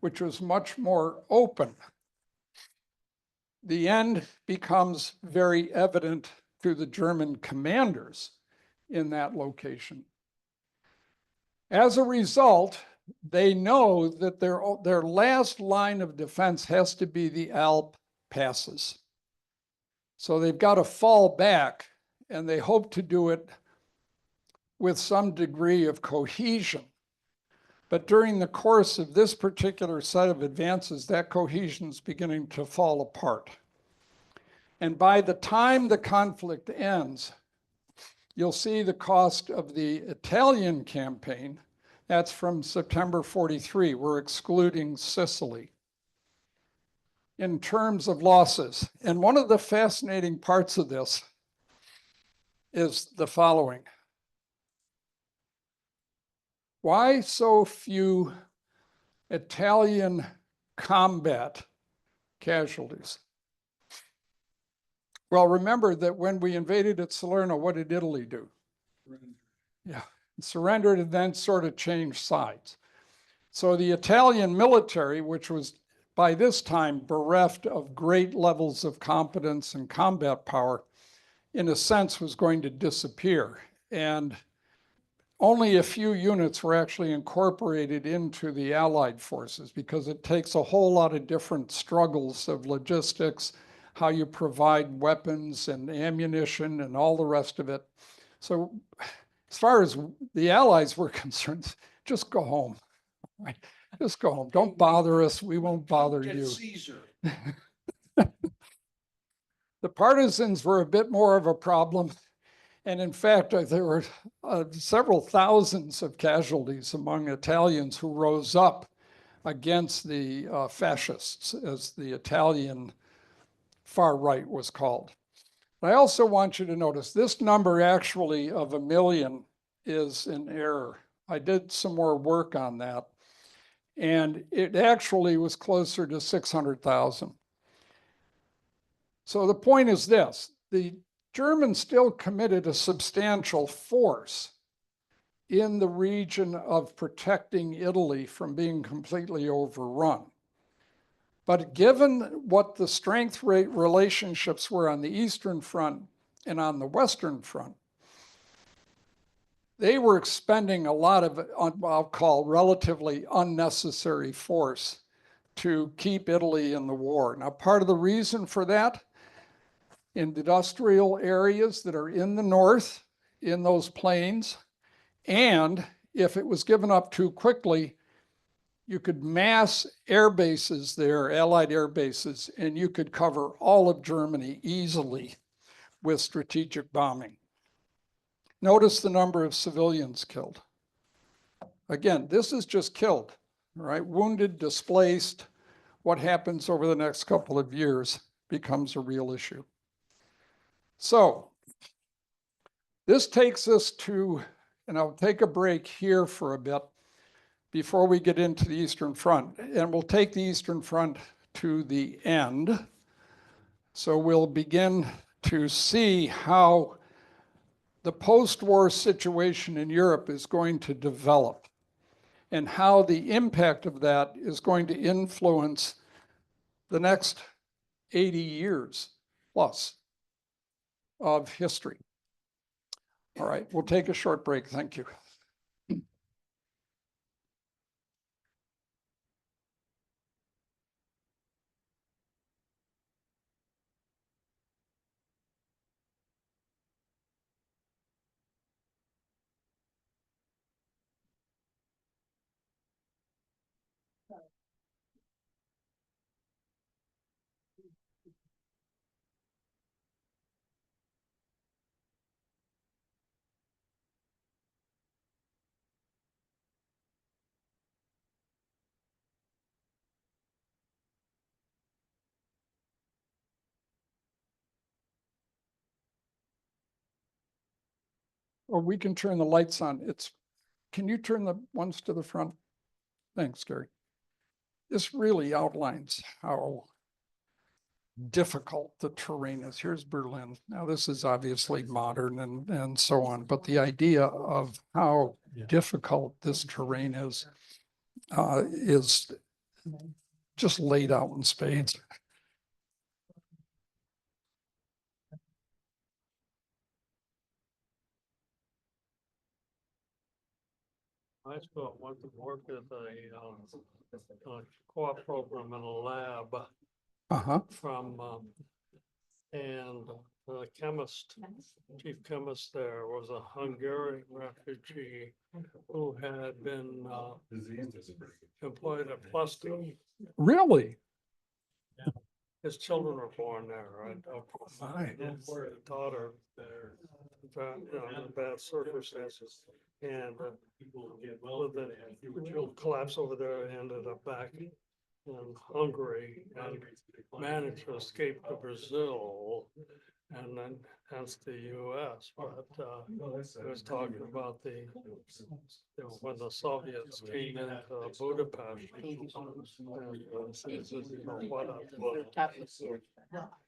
which was much more open, the end becomes very evident to the German commanders in that location. As a result, they know that their last line of defense has to be the Alp passes. So they've got to fall back, and they hope to do it with some degree of cohesion. But during the course of this particular set of advances, that cohesion is beginning to fall apart. And by the time the conflict ends, you'll see the cost of the Italian campaign. That's from September 43. We're excluding Sicily. In terms of losses. And one of the fascinating parts of this is the following. Why so few Italian combat casualties? Well, remember that when we invaded at Salerno, what did Italy do? Yeah, surrendered and then sort of changed sides. So the Italian military, which was by this time bereft of great levels of competence and combat power, in a sense was going to disappear. And only a few units were actually incorporated into the Allied forces because it takes a whole lot of different struggles of logistics, how you provide weapons and ammunition and all the rest of it. So as far as the Allies were concerned, just go home, right? Just go home. Don't bother us. We won't bother Get you. Caesar. The partisans were a bit more of a problem. And in fact, there were several thousands of casualties among Italians who rose up against the fascists, as the Italian far right was called. But I also want you to notice this number actually of 1 million is an error. I did some more work on that, and it actually was closer to 600,000. So the point is this, the Germans still committed a substantial force in the region of protecting Italy from being completely overrun. But given what the strength rate relationships were on the Eastern Front and on the Western Front, they were expending a lot of, I'll call, relatively unnecessary force to keep Italy in the war. Now, part of the reason for that, industrial areas that are in the north, in those plains, and if it was given up too quickly, you could mass air bases there, Allied air bases, and you could cover all of Germany easily with strategic bombing. Notice the number of civilians killed. Again, this is just killed, right? Wounded, displaced, what happens over the next couple of years becomes a real issue. So this takes us to, and I'll take a break here for a bit before we get into the Eastern Front, and we'll take the Eastern Front to the end. So we'll begin to see how the post-war situation in Europe is going to develop and how the impact of that is going to influence the next 80 years plus of history. All right, we'll take a short break. Thank you. Or we can turn the lights on. Can you turn the ones to the front? Thanks, Gary. This really outlines how difficult the terrain is. Here's Berlin. Now, this is obviously modern and so on, but the idea of how difficult this terrain is just laid out in spades. I went to work at a co-op program in a lab Uh-huh. from, and the chemist, chief chemist there was a Hungarian refugee who had been employed at Plastic. Really? His children were born there, right? My. His daughter there, in bad circumstances. And with the collapse over there, ended up back in Hungary and managed to escape to Brazil and then hence the US. But I was talking about when the Soviets came into Budapest.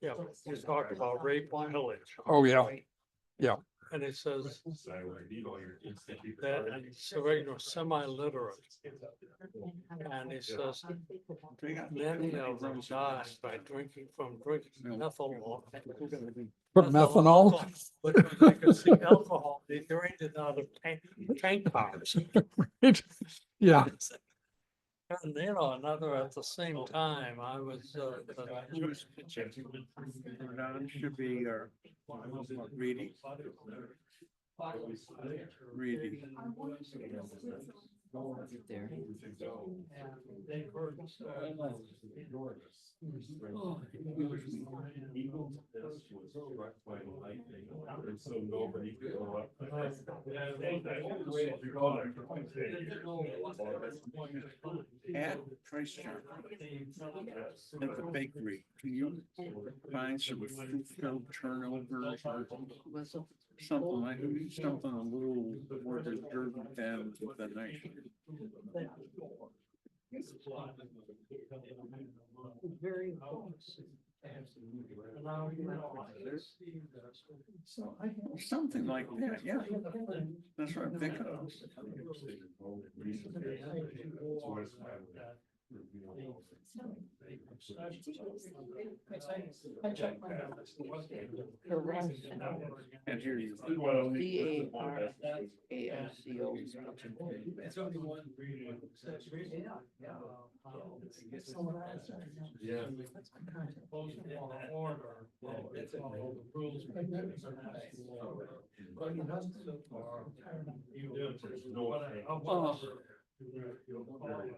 Yeah, he's talking about rape and pillage. Oh, yeah. Yeah. And it says that, and Sereno semi-literate. And it says many of them died by drinking methanol. Put methanol? But they could see alcohol, they drained it out of tank tops. Yeah. And another at the same time, I was the Jewish kitchen. Should be reading. Reading. At Christ Church, at the bakery, can you find some fruit turnover? Something like, something a little more deserving than the night. Very Something like that, yeah. That's right, pick up. And here you go.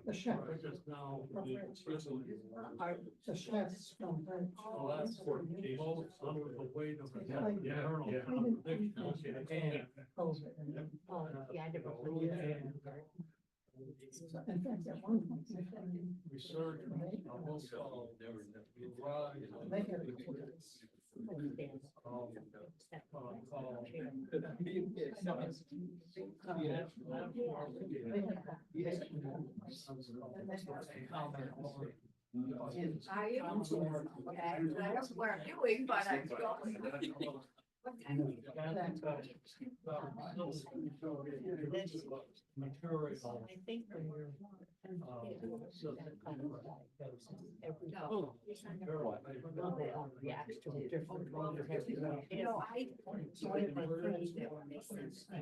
The chef. The chef's from that. In fact, at one point, they had research. Almost all. They had I am. Okay, that's what I'm doing, but I'm going. Material. I think when you're. Reacts to it differently. You know, I joined my friends that were making. I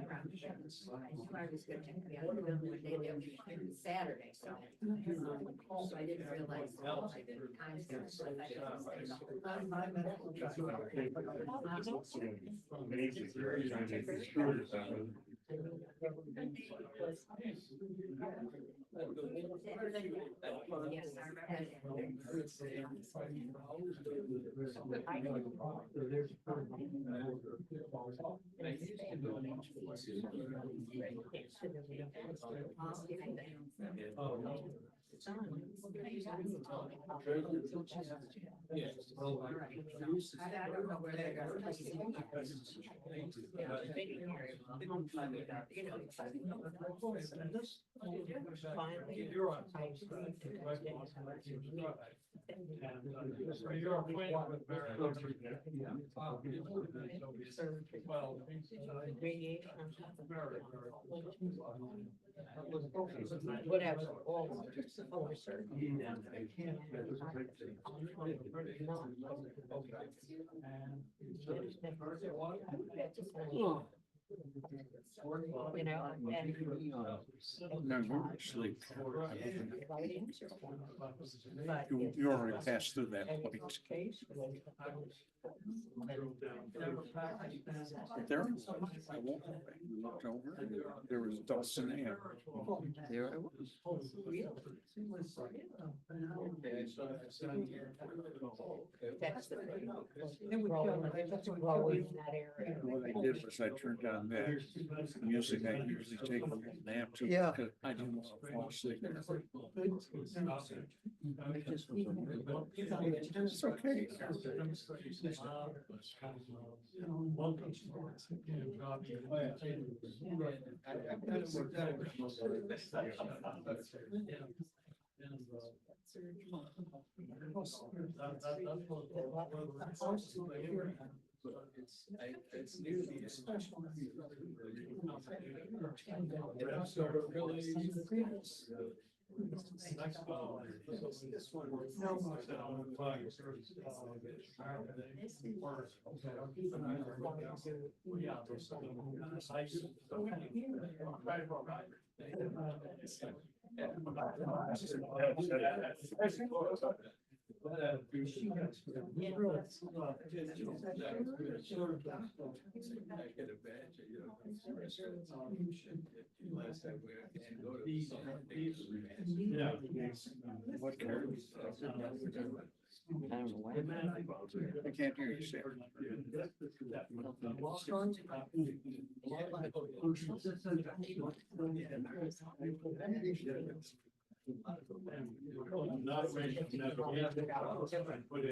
knew I was gonna take me out of the building one day, they were Saturday, so. So I didn't realize. I didn't. Yes, I I don't know where they're gonna place it. You know. Finally. You're on. You're acquainted with Barry. Well, Radiation. very, Whatever. All over certain. You know, and. No, you're asleep. Right answer. But You already passed through that point. But there, I looked over, there was Dawson Air. There I was. That's the thing. Growing in that area. What I did was I turned on that music I usually take a nap to. Yeah. Because I didn't want to fall asleep. It's okay. It's new to be special. What care? I don't know why. I can't hear you, Sarah.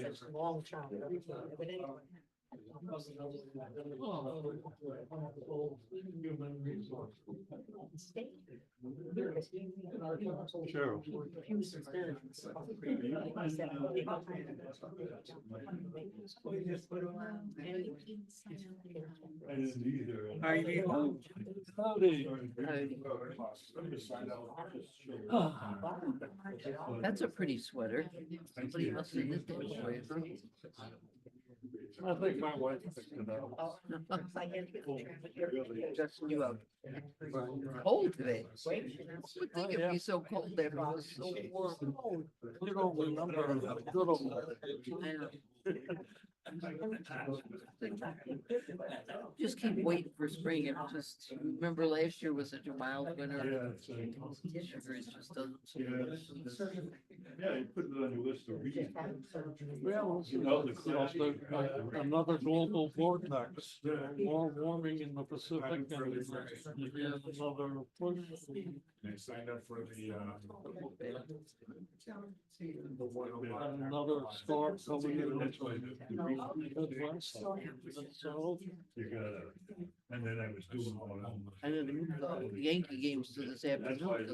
It's long term. But anyway. Sure. I didn't either. How you doing? That's a pretty sweater. Somebody must have knit that for you. I think my wife picked it up. Dressing you up. Cold today. Would think it'd be so cold there, but it's so warm. You don't remember the good old. Just keep waiting for spring. It just, remember last year was such a mild winter. Yeah, Sugar, it just doesn't. Yeah, you put it on your list of reasons. Well, You know, the another global vortex, more warming in the Pacific and another push. They signed up for the, Another storm coming in. Midwest. So, you gotta, and then I was doing all that. I didn't move the Yankee games to this afternoon.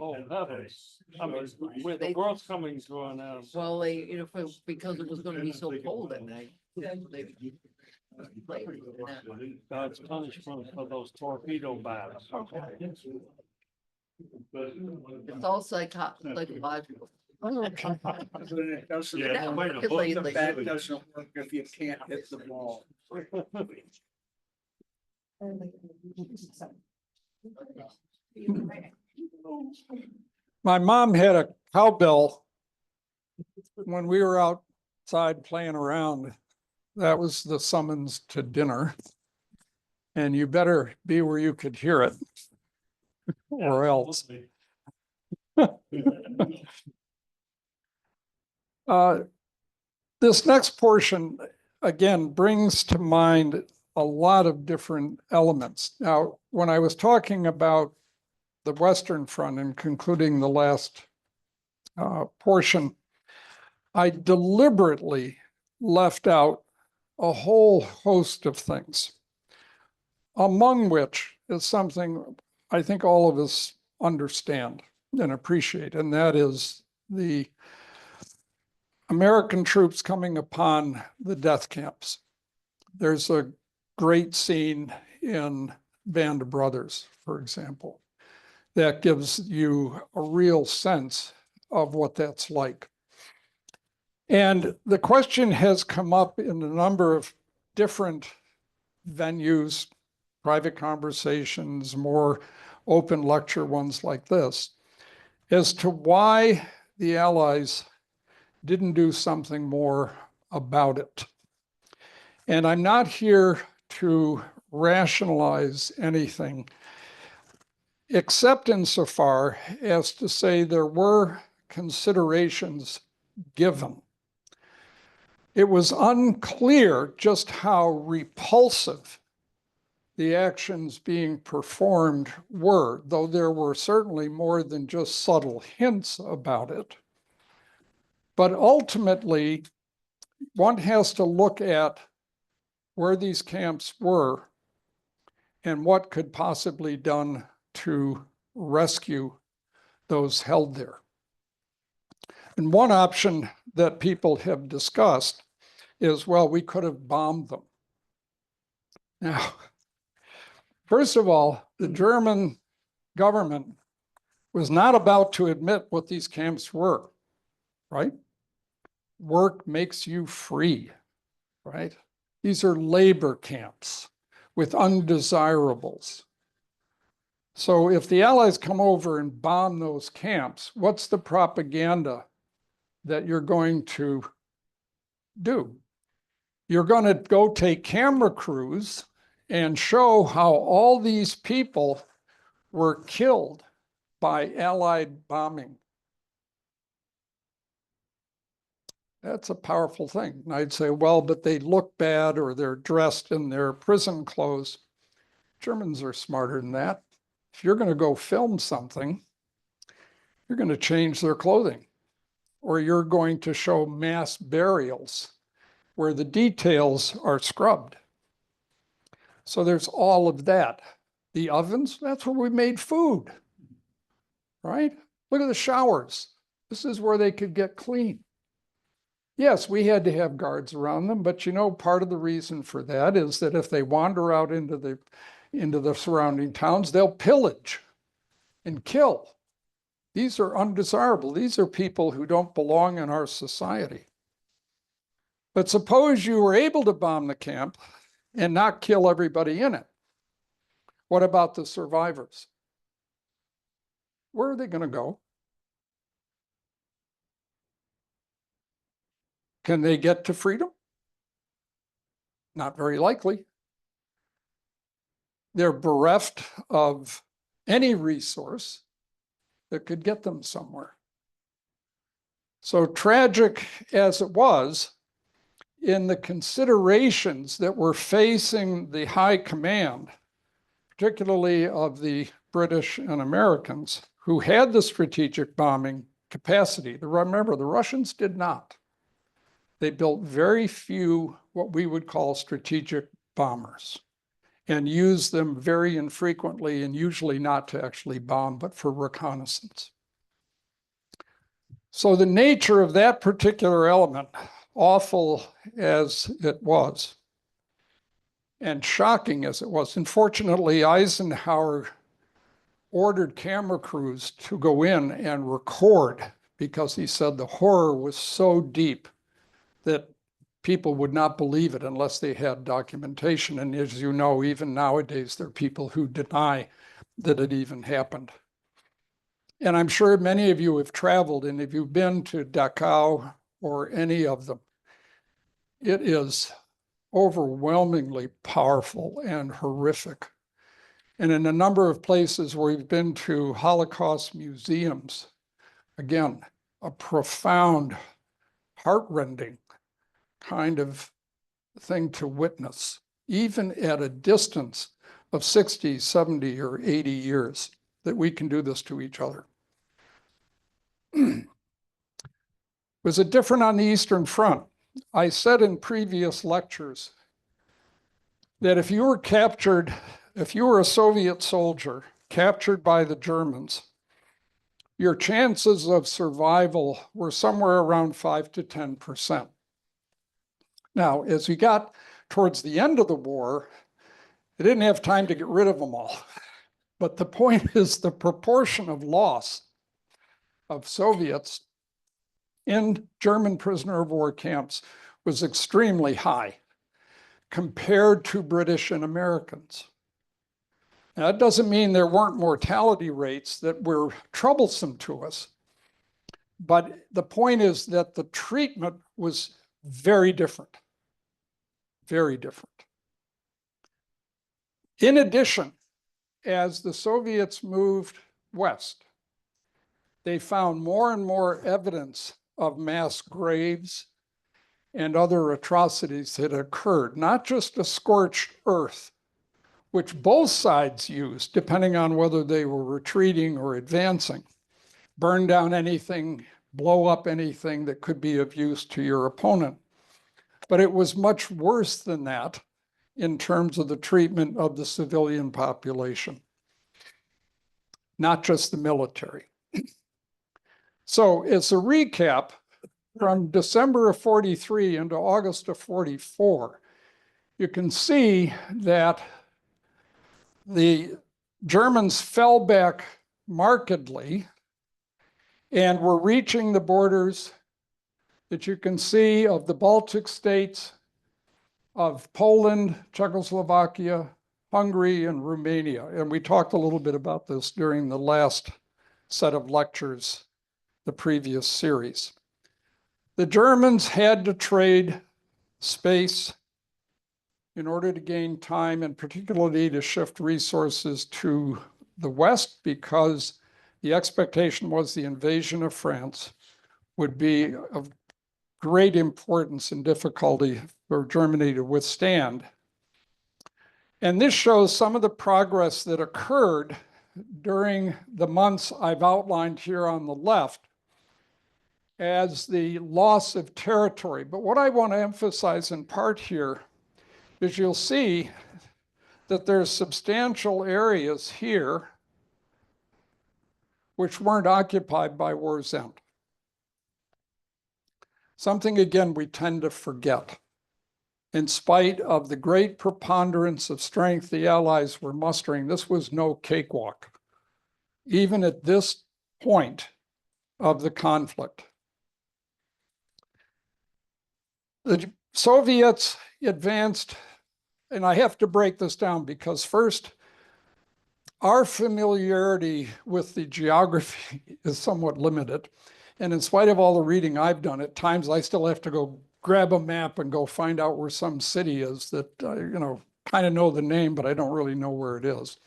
oh, heavens. I mean, with the world's coming to an end. Well, they, because it was gonna be so cold at night. they played it, and God's punishment for those torpedo bats. It's all psychological. Yeah, Not quite a book. lately. The bat doesn't work if you can't hit the ball. My mom had a cowbell when we were outside playing around. That was the summons to dinner. And you better be where you could hear it or else. This next portion, again, brings to mind a lot of different elements. Now, when I was talking about the Western Front and concluding the last portion, I deliberately left out a whole host of things, among which is something I think all of us understand and appreciate, and that is the American troops coming upon the death camps. There's a great scene in Band of Brothers, for example, that gives you a real sense of what that's like. And the question has come up in a number of different venues, private conversations, more open lecture ones like this, as to why the Allies didn't do something more about it. And I'm not here to rationalize anything, except insofar as to say there were considerations given. It was unclear just how repulsive the actions being performed were, though there were certainly more than just subtle hints about it. But ultimately, one has to look at where these camps were and what could possibly be done to rescue those held there. And one option that people have discussed is, well, we could have bombed them. Now, first of all, the German government was not about to admit what these camps were, right? Work makes you free, right? These are labor camps with undesirables. So if the Allies come over and bomb those camps, what's the propaganda that you're going to do? You're going to go take camera crews and show how all these people were killed by Allied bombing. That's a powerful thing. And I'd say, well, but they look bad or they're dressed in their prison clothes. Germans are smarter than that. If you're going to go film something, you're going to change their clothing, or you're going to show mass burials where the details are scrubbed. So there's all of that. The ovens, that's where we made food, right? Look at the showers. This is where they could get clean. Yes, we had to have guards around them, but you know, part of the reason for that is that if they wander out into the surrounding towns, they'll pillage and kill. These are undesirable. These are people who don't belong in our society. But suppose you were able to bomb the camp and not kill everybody in it. What about the survivors? Where are they going to go? Can they get to freedom? Not very likely. They're bereft of any resource that could get them somewhere. So tragic as it was, in the considerations that were facing the high command, particularly of the British and Americans, who had the strategic bombing capacity. Remember, the Russians did not. They built very few what we would call strategic bombers and used them very infrequently and usually not to actually bomb, but for reconnaissance. So the nature of that particular element, awful as it was, and shocking as it was, unfortunately, Eisenhower ordered camera crews to go in and record because he said the horror was so deep that people would not believe it unless they had documentation. And as you know, even nowadays, there are people who deny that it even happened. And I'm sure many of you have traveled, and if you've been to Dachau or any of them, it is overwhelmingly powerful and horrific. And in a number of places where we've been to Holocaust museums, again, a profound, heartrending kind of thing to witness, even at a distance of 60, 70, or 80 years, that we can do this to each other. Was it different on the Eastern Front? I said in previous lectures that if you were captured, if you were a Soviet soldier captured by the Germans, your chances of survival were somewhere around 5 to 10%. Now, as we got towards the end of the war, they didn't have time to get rid of them all. But the point is the proportion of loss of Soviets in German prisoner of war camps was extremely high compared to British and Americans. Now, that doesn't mean there weren't mortality rates that were troublesome to us, but the point is that the treatment was very different, very different. In addition, as the Soviets moved west, they found more and more evidence of mass graves and other atrocities that occurred, not just a scorched earth, which both sides used, depending on whether they were retreating or advancing. Burn down anything, blow up anything that could be of use to your opponent. But it was much worse than that in terms of the treatment of the civilian population, not just the military. So as a recap, from December of 43 into August of 44, you can see that the Germans fell back markedly and were reaching the borders that you can see of the Baltic states, of Poland, Czechoslovakia, Hungary, and Romania. And we talked a little bit about this during the last set of lectures, the previous series. The Germans had to trade space in order to gain time, and particularly to shift resources to the West, because the expectation was the invasion of France would be of great importance and difficulty for Germany to withstand. And this shows some of the progress that occurred during the months I've outlined here on the left as the loss of territory. But what I want to emphasize in part here is you'll see that there's substantial areas here which weren't occupied by war's end. Something, again, we tend to forget. In spite of the great preponderance of strength the Allies were mustering, this was no cakewalk, even at this point of the conflict. The Soviets advanced, and I have to break this down because first, our familiarity with the geography is somewhat limited. And in spite of all the reading I've done, at times I still have to go grab a map and go find out where some city is that, kind of know the name, but I don't really know where it is.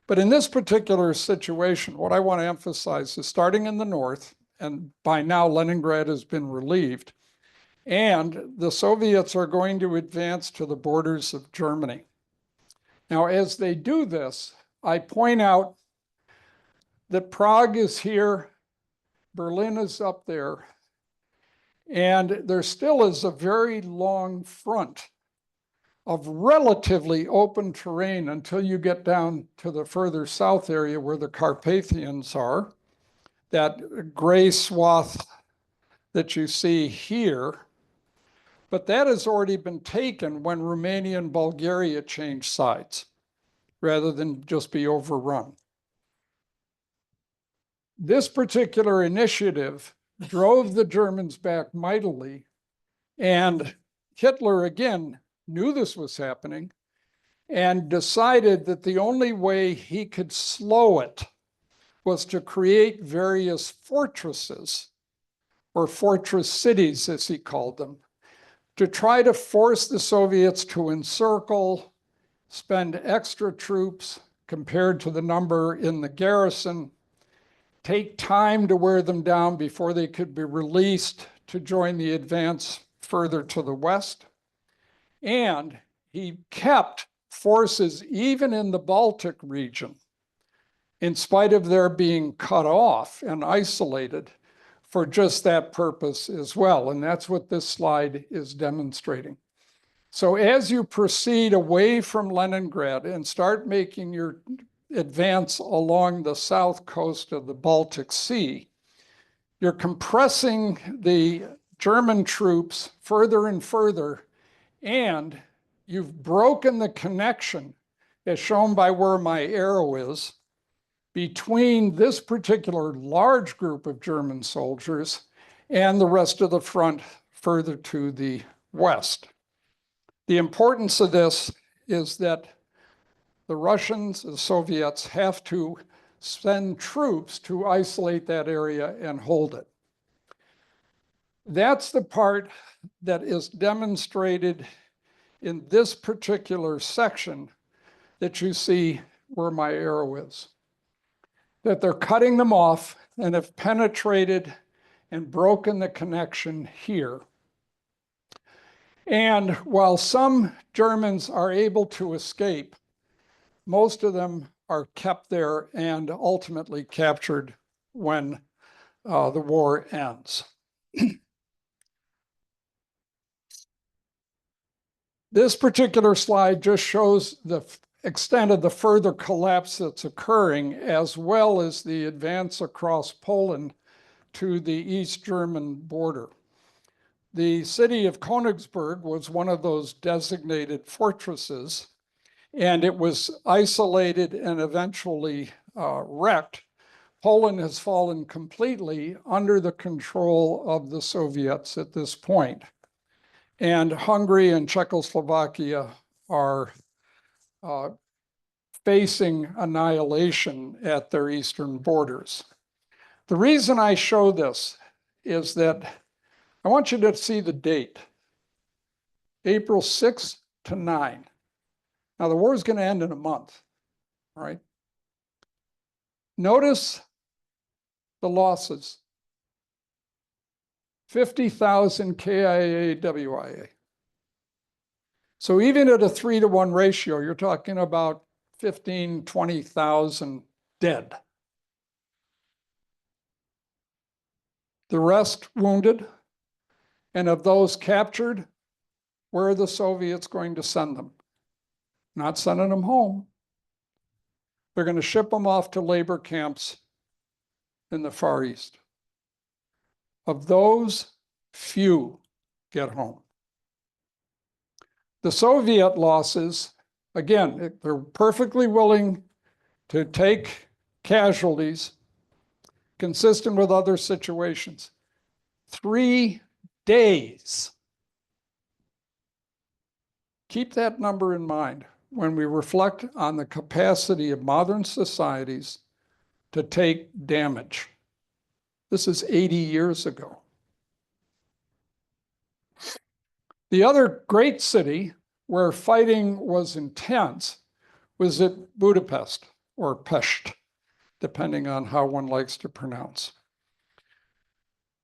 But in this particular situation, what I want to emphasize is starting in the north, and by now Leningrad has been relieved. And the Soviets are going to advance to the borders of Germany. Now, as they do this, I point out that Prague is here, Berlin is up there, and there still is a very long front of relatively open terrain until you get down to the further south area where the Carpathians are. That gray swath that you see here, but that has already been taken when Romania and Bulgaria changed sides, rather than just be overrun. This particular initiative drove the Germans back mightily, and Hitler again knew this was happening and decided that the only way he could slow it was to create various fortresses, or fortress cities, as he called them, to try to force the Soviets to encircle, spend extra troops compared to the number in the garrison, take time to wear them down before they could be released to join the advance further to the west. And he kept forces even in the Baltic region, in spite of their being cut off and isolated, for just that purpose as well. And that's what this slide is demonstrating. So as you proceed away from Leningrad and start making your advance along the south coast of the Baltic Sea, you're compressing the German troops further and further, and you've broken the connection, as shown by where my arrow is, between this particular large group of German soldiers and the rest of the front further to the west. The importance of this is that the Russians, the Soviets, have to send troops to isolate that area and hold it. That's the part that is demonstrated in this particular section that you see where my arrow is. That they're cutting them off and have penetrated and broken the connection here. And while some Germans are able to escape, most of them are kept there and ultimately captured when the war ends. This particular slide just shows the extent of the further collapse that's occurring, as well as the advance across Poland to the East German border. The city of Königsberg was one of those designated fortresses, and it was isolated and eventually wrecked. Poland has fallen completely under the control of the Soviets at this point. And Hungary and Czechoslovakia are facing annihilation at their eastern borders. The reason I show this is that I want you to see the date, April 6th to 9. Now the war is going to end in a month, right? Notice the losses. 50,000 KIA, WIA. So even at a 3-to-1 ratio, you're talking about 15, 20,000 dead. The rest wounded. And of those captured, where are the Soviets going to send them? Not sending them home. They're going to ship them off to labor camps in the Far East. Of those, few get home. The Soviet losses, again, they're perfectly willing to take casualties consistent with other situations. 3 days. Keep that number in mind when we reflect on the capacity of modern societies to take damage. This is 80 years ago. The other great city where fighting was intense was at Budapest, or Pest, depending on how one likes to pronounce.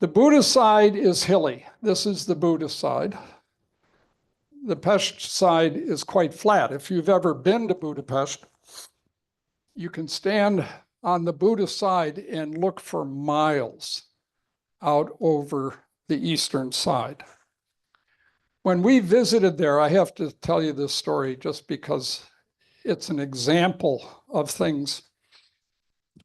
The Buddhist side is hilly. This is the Buddhist side. The Pest side is quite flat. If you've ever been to Budapest, you can stand on the Buddhist side and look for miles out over the eastern side. When we visited there, I have to tell you this story just because it's an example of things.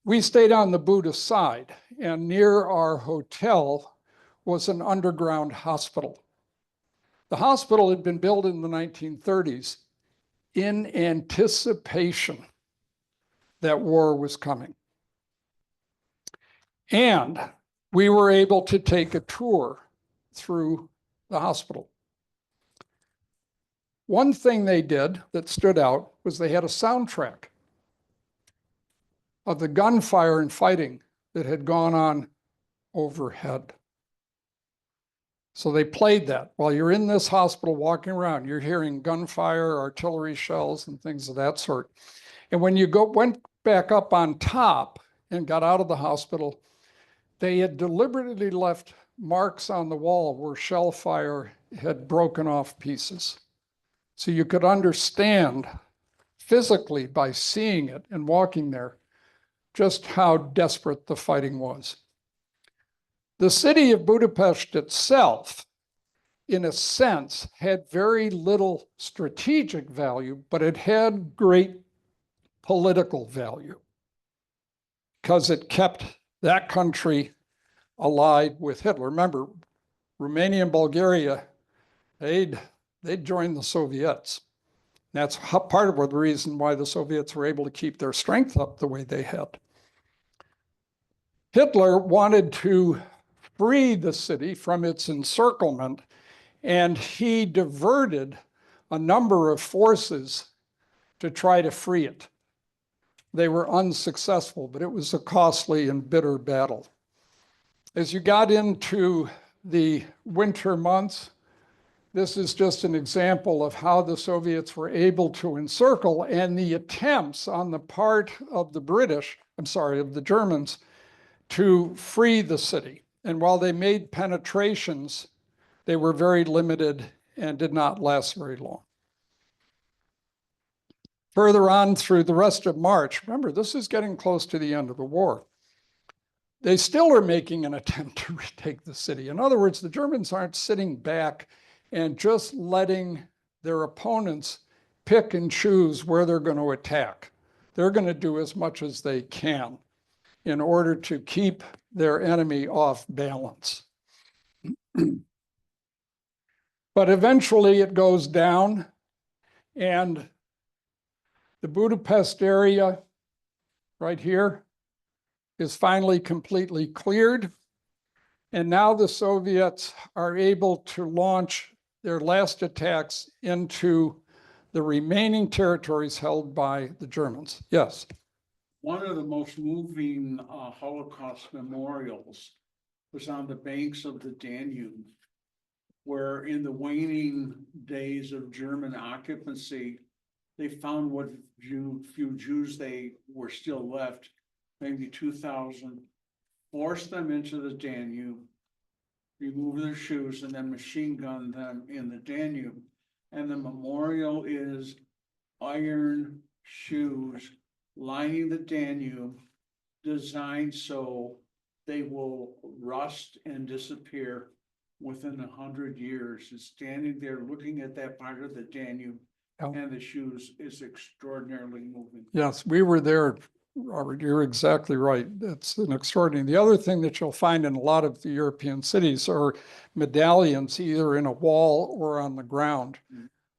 We stayed on the Buddhist side, and near our hotel was an underground hospital. The hospital had been built in the 1930s in anticipation that war was coming. And we were able to take a tour through the hospital. One thing they did that stood out was they had a soundtrack of the gunfire and fighting that had gone on overhead. So they played that while you're in this hospital walking around. You're hearing gunfire, artillery shells, and things of that sort. And when you went back up on top and got out of the hospital, they had deliberately left marks on the wall where shell fire had broken off pieces. So you could understand physically by seeing it and walking there just how desperate the fighting was. The city of Budapest itself, in a sense, had very little strategic value, but it had great political value because it kept that country allied with Hitler. Remember, Romania and Bulgaria, they'd joined the Soviets. That's part of the reason why the Soviets were able to keep their strength up the way they had. Hitler wanted to free the city from its encirclement, and he diverted a number of forces to try to free it. They were unsuccessful, but it was a costly and bitter battle. As you got into the winter months, this is just an example of how the Soviets were able to encircle, and the attempts on the part of the of the Germans to free the city. And while they made penetrations, they were very limited and did not last very long. Further on through the rest of March, remember, this is getting close to the end of the war. They still are making an attempt to retake the city. In other words, the Germans aren't sitting back and just letting their opponents pick and choose where they're going to attack. They're going to do as much as they can in order to keep their enemy off balance. But eventually it goes down, and the Budapest area right here is finally completely cleared. And now the Soviets are able to launch their last attacks into the remaining territories held by the Germans. Yes. One of the most moving Holocaust memorials was on the banks of the Danube, where in the waning days of German occupancy, they found what few Jews they were still left, maybe 2,000, forced them into the Danube, remove their shoes, and then machine gun them in the Danube. And the memorial is iron shoes lining the Danube, designed so they will rust and disappear within 100 years. And standing there looking at that part of the Danube and the shoes is extraordinarily moving. Yes, we were there, Robert. You're exactly right. It's an extraordinary. The other thing that you'll find in a lot of the European cities are medallions, either in a wall or on the ground,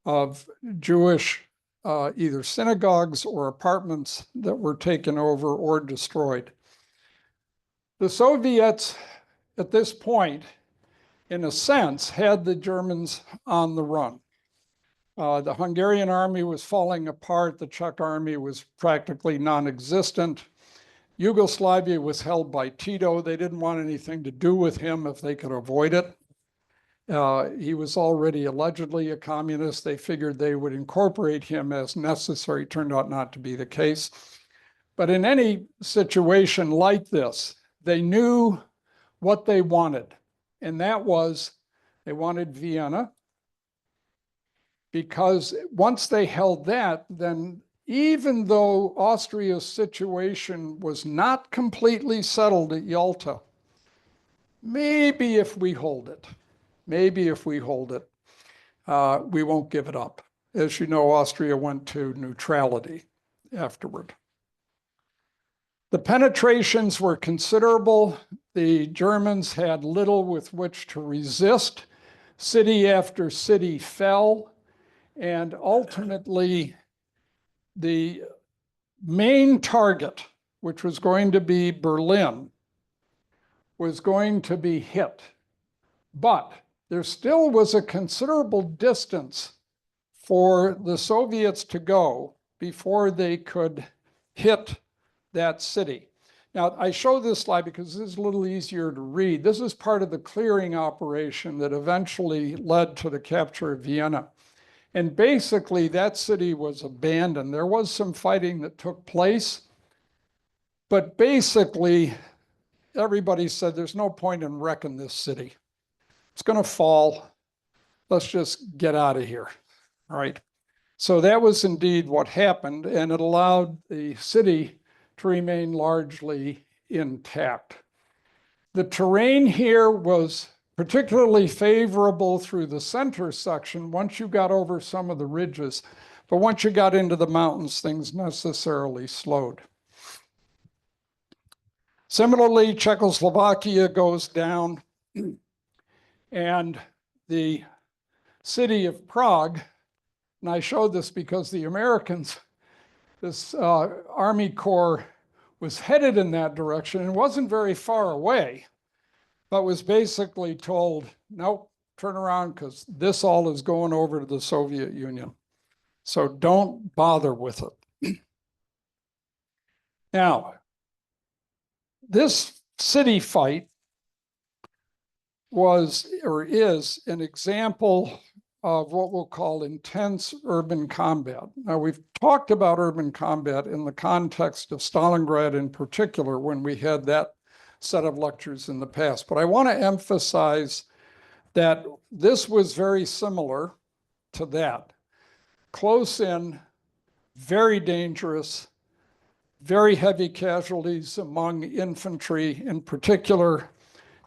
of Jewish either synagogues or apartments that were taken over or destroyed. The Soviets, at this point, in a sense, had the Germans on the run. The Hungarian army was falling apart. The Czech army was practically non-existent. Yugoslavia was held by Tito. They didn't want anything to do with him if they could avoid it. He was already allegedly a communist. They figured they would incorporate him as necessary. Turned out not to be the case. But in any situation like this, they knew what they wanted. And that was, they wanted Vienna, because once they held that, then even though Austria's situation was not completely settled at Yalta, maybe if we hold it, we won't give it up. As you know, Austria went to neutrality afterward. The penetrations were considerable. The Germans had little with which to resist. City after city fell. And ultimately, the main target, which was going to be Berlin, was going to be hit. But there still was a considerable distance for the Soviets to go before they could hit that city. Now, I show this slide because this is a little easier to read. This is part of the clearing operation that eventually led to the capture of Vienna. And basically, that city was abandoned. There was some fighting that took place, but basically, everybody said there's no point in wrecking this city. It's going to fall. Let's just get out of here. All right. So that was indeed what happened, and it allowed the city to remain largely intact. The terrain here was particularly favorable through the center section once you got over some of the ridges. But once you got into the mountains, things necessarily slowed. Similarly, Czechoslovakia goes down, and the city of Prague, and I showed this because the Americans, this Army Corps was headed in that direction and wasn't very far away, but was basically told, nope, turn around because this all is going over to the Soviet Union. So don't bother with it. Now, this city fight was or is an example of what we'll call intense urban combat. Now, we've talked about urban combat in the context of Stalingrad in particular when we had that set of lectures in the past, but I want to emphasize that this was very similar to that. Close in, very dangerous, very heavy casualties among infantry in particular,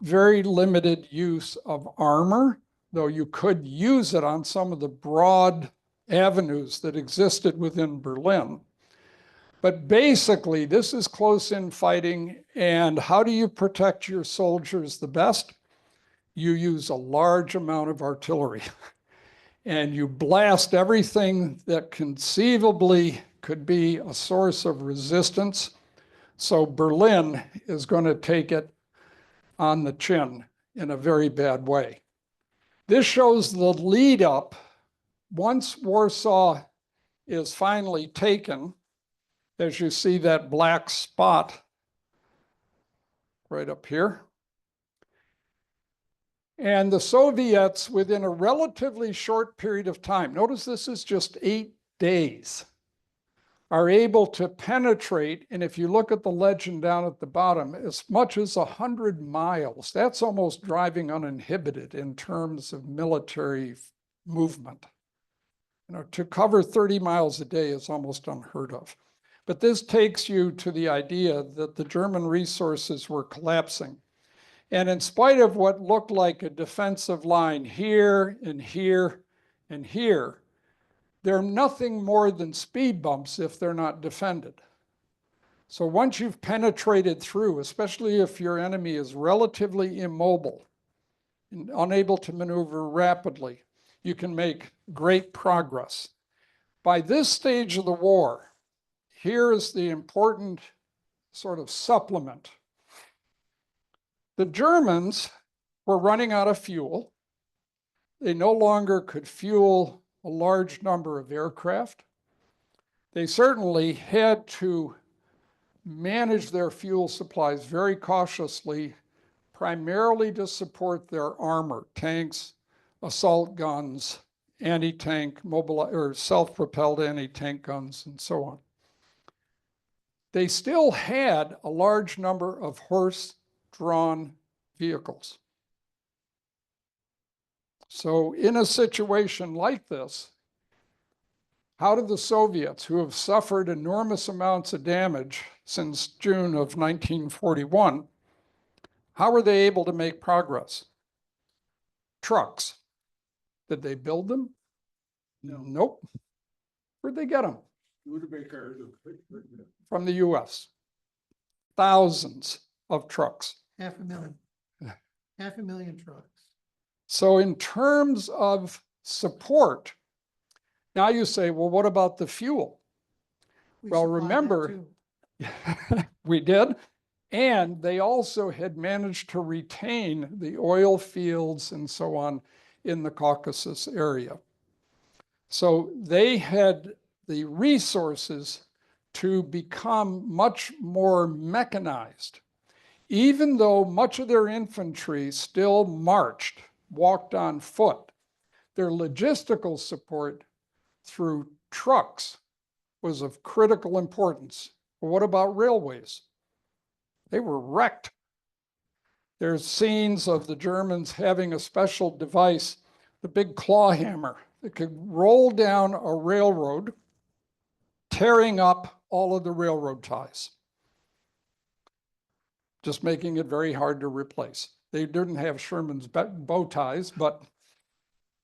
very limited use of armor, though you could use it on some of the broad avenues that existed within Berlin. But basically, this is close-in fighting, and how do you protect your soldiers the best? You use a large amount of artillery, and you blast everything that conceivably could be a source of resistance. So Berlin is going to take it on the chin in a very bad way. This shows the lead up. Once Warsaw is finally taken, as you see that black spot right up here. And the Soviets, within a relatively short period of time, notice this is just 8 days, are able to penetrate, and if you look at the legend down at the bottom, as much as 100 miles. That's almost driving uninhibited in terms of military movement. You know, to cover 30 miles a day is almost unheard of. But this takes you to the idea that the German resources were collapsing. And in spite of what looked like a defensive line here and here and here, they're nothing more than speed bumps if they're not defended. So once you've penetrated through, especially if your enemy is relatively immobile and unable to maneuver rapidly, you can make great progress. By this stage of the war, here is the important sort of supplement. The Germans were running out of fuel. They no longer could fuel a large number of aircraft. They certainly had to manage their fuel supplies very cautiously, primarily to support their armor, tanks, assault guns, anti-tank, mobile or self-propelled anti-tank guns, and so on. They still had a large number of horse-drawn vehicles. So in a situation like this, how did the Soviets, who have suffered enormous amounts of damage since June of 1941, how were they able to make progress? Trucks. Did they build them? No. Nope. Where'd they get them? From the US. Thousands of trucks. 500,000. 500,000 trucks. So in terms of support, now you say, well, what about the fuel? We Well, supplied that remember, too. we did. And they also had managed to retain the oil fields and so on in the Caucasus area. So they had the resources to become much more mechanized, even though much of their infantry still marched, walked on foot. Their logistical support through trucks was of critical importance. But what about railways? They were wrecked. There's scenes of the Germans having a special device, the big claw hammer, that could roll down a railroad, tearing up all of the railroad ties, just making it very hard to replace. They didn't have Sherman's bow ties, but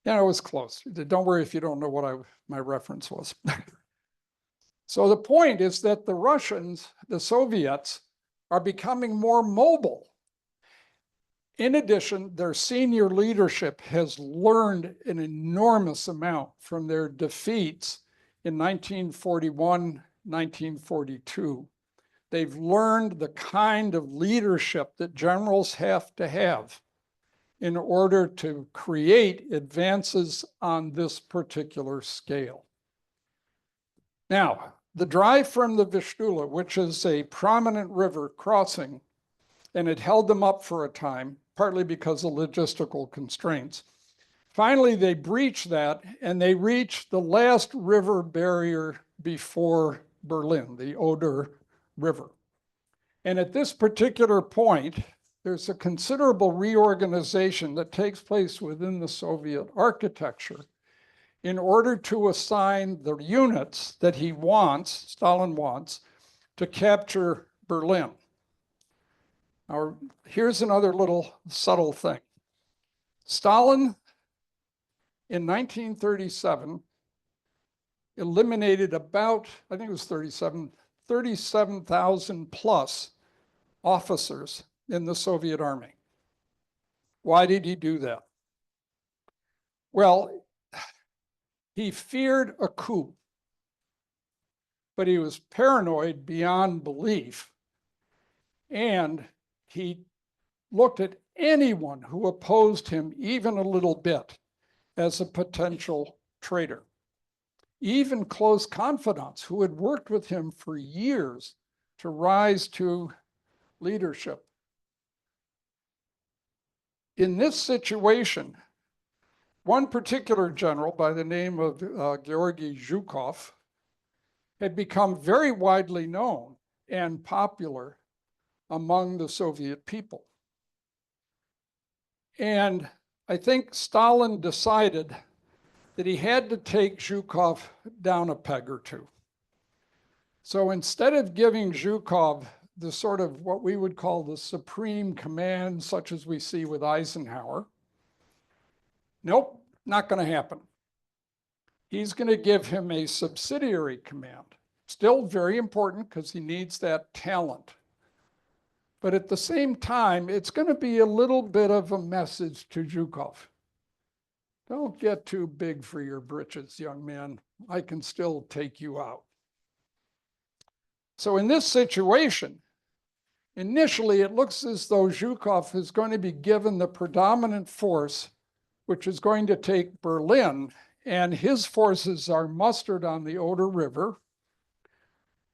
it was close. Don't worry if you don't know what my reference was. So the point is that the Russians, the Soviets, are becoming more mobile. In addition, their senior leadership has learned an enormous amount from their defeats in 1941, 1942. They've learned the kind of leadership that generals have to have in order to create advances on this particular scale. Now, the drive from the Vistula, which is a prominent river crossing, and it held them up for a time, partly because of logistical constraints. Finally, they breached that, and they reached the last river barrier before Berlin, the Oder River. And at this particular point, there's a considerable reorganization that takes place within the Soviet architecture in order to assign the units that he wants, Stalin wants, to capture Berlin. Now, here's another little subtle thing. Stalin, in 1937, eliminated about, I think it was 37,000 plus officers in the Soviet army. Why did he do that? Well, he feared a coup, but he was paranoid beyond belief, and he looked at anyone who opposed him even a little bit as a potential traitor. Even close confidants who had worked with him for years to rise to leadership. In this situation, one particular general by the name of Georgy Zhukov had become very widely known and popular among the Soviet people. And I think Stalin decided that he had to take Zhukov down a peg or two. So instead of giving Zhukov the sort of what we would call the supreme command, such as we see with Eisenhower, nope, not going to happen. He's going to give him a subsidiary command. Still very important because he needs that talent. But at the same time, it's going to be a little bit of a message to Zhukov. Don't get too big for your britches, young man. I can still take you out. So in this situation, initially it looks as though Zhukov is going to be given the predominant force, which is going to take Berlin, and his forces are mustered on the Oder River,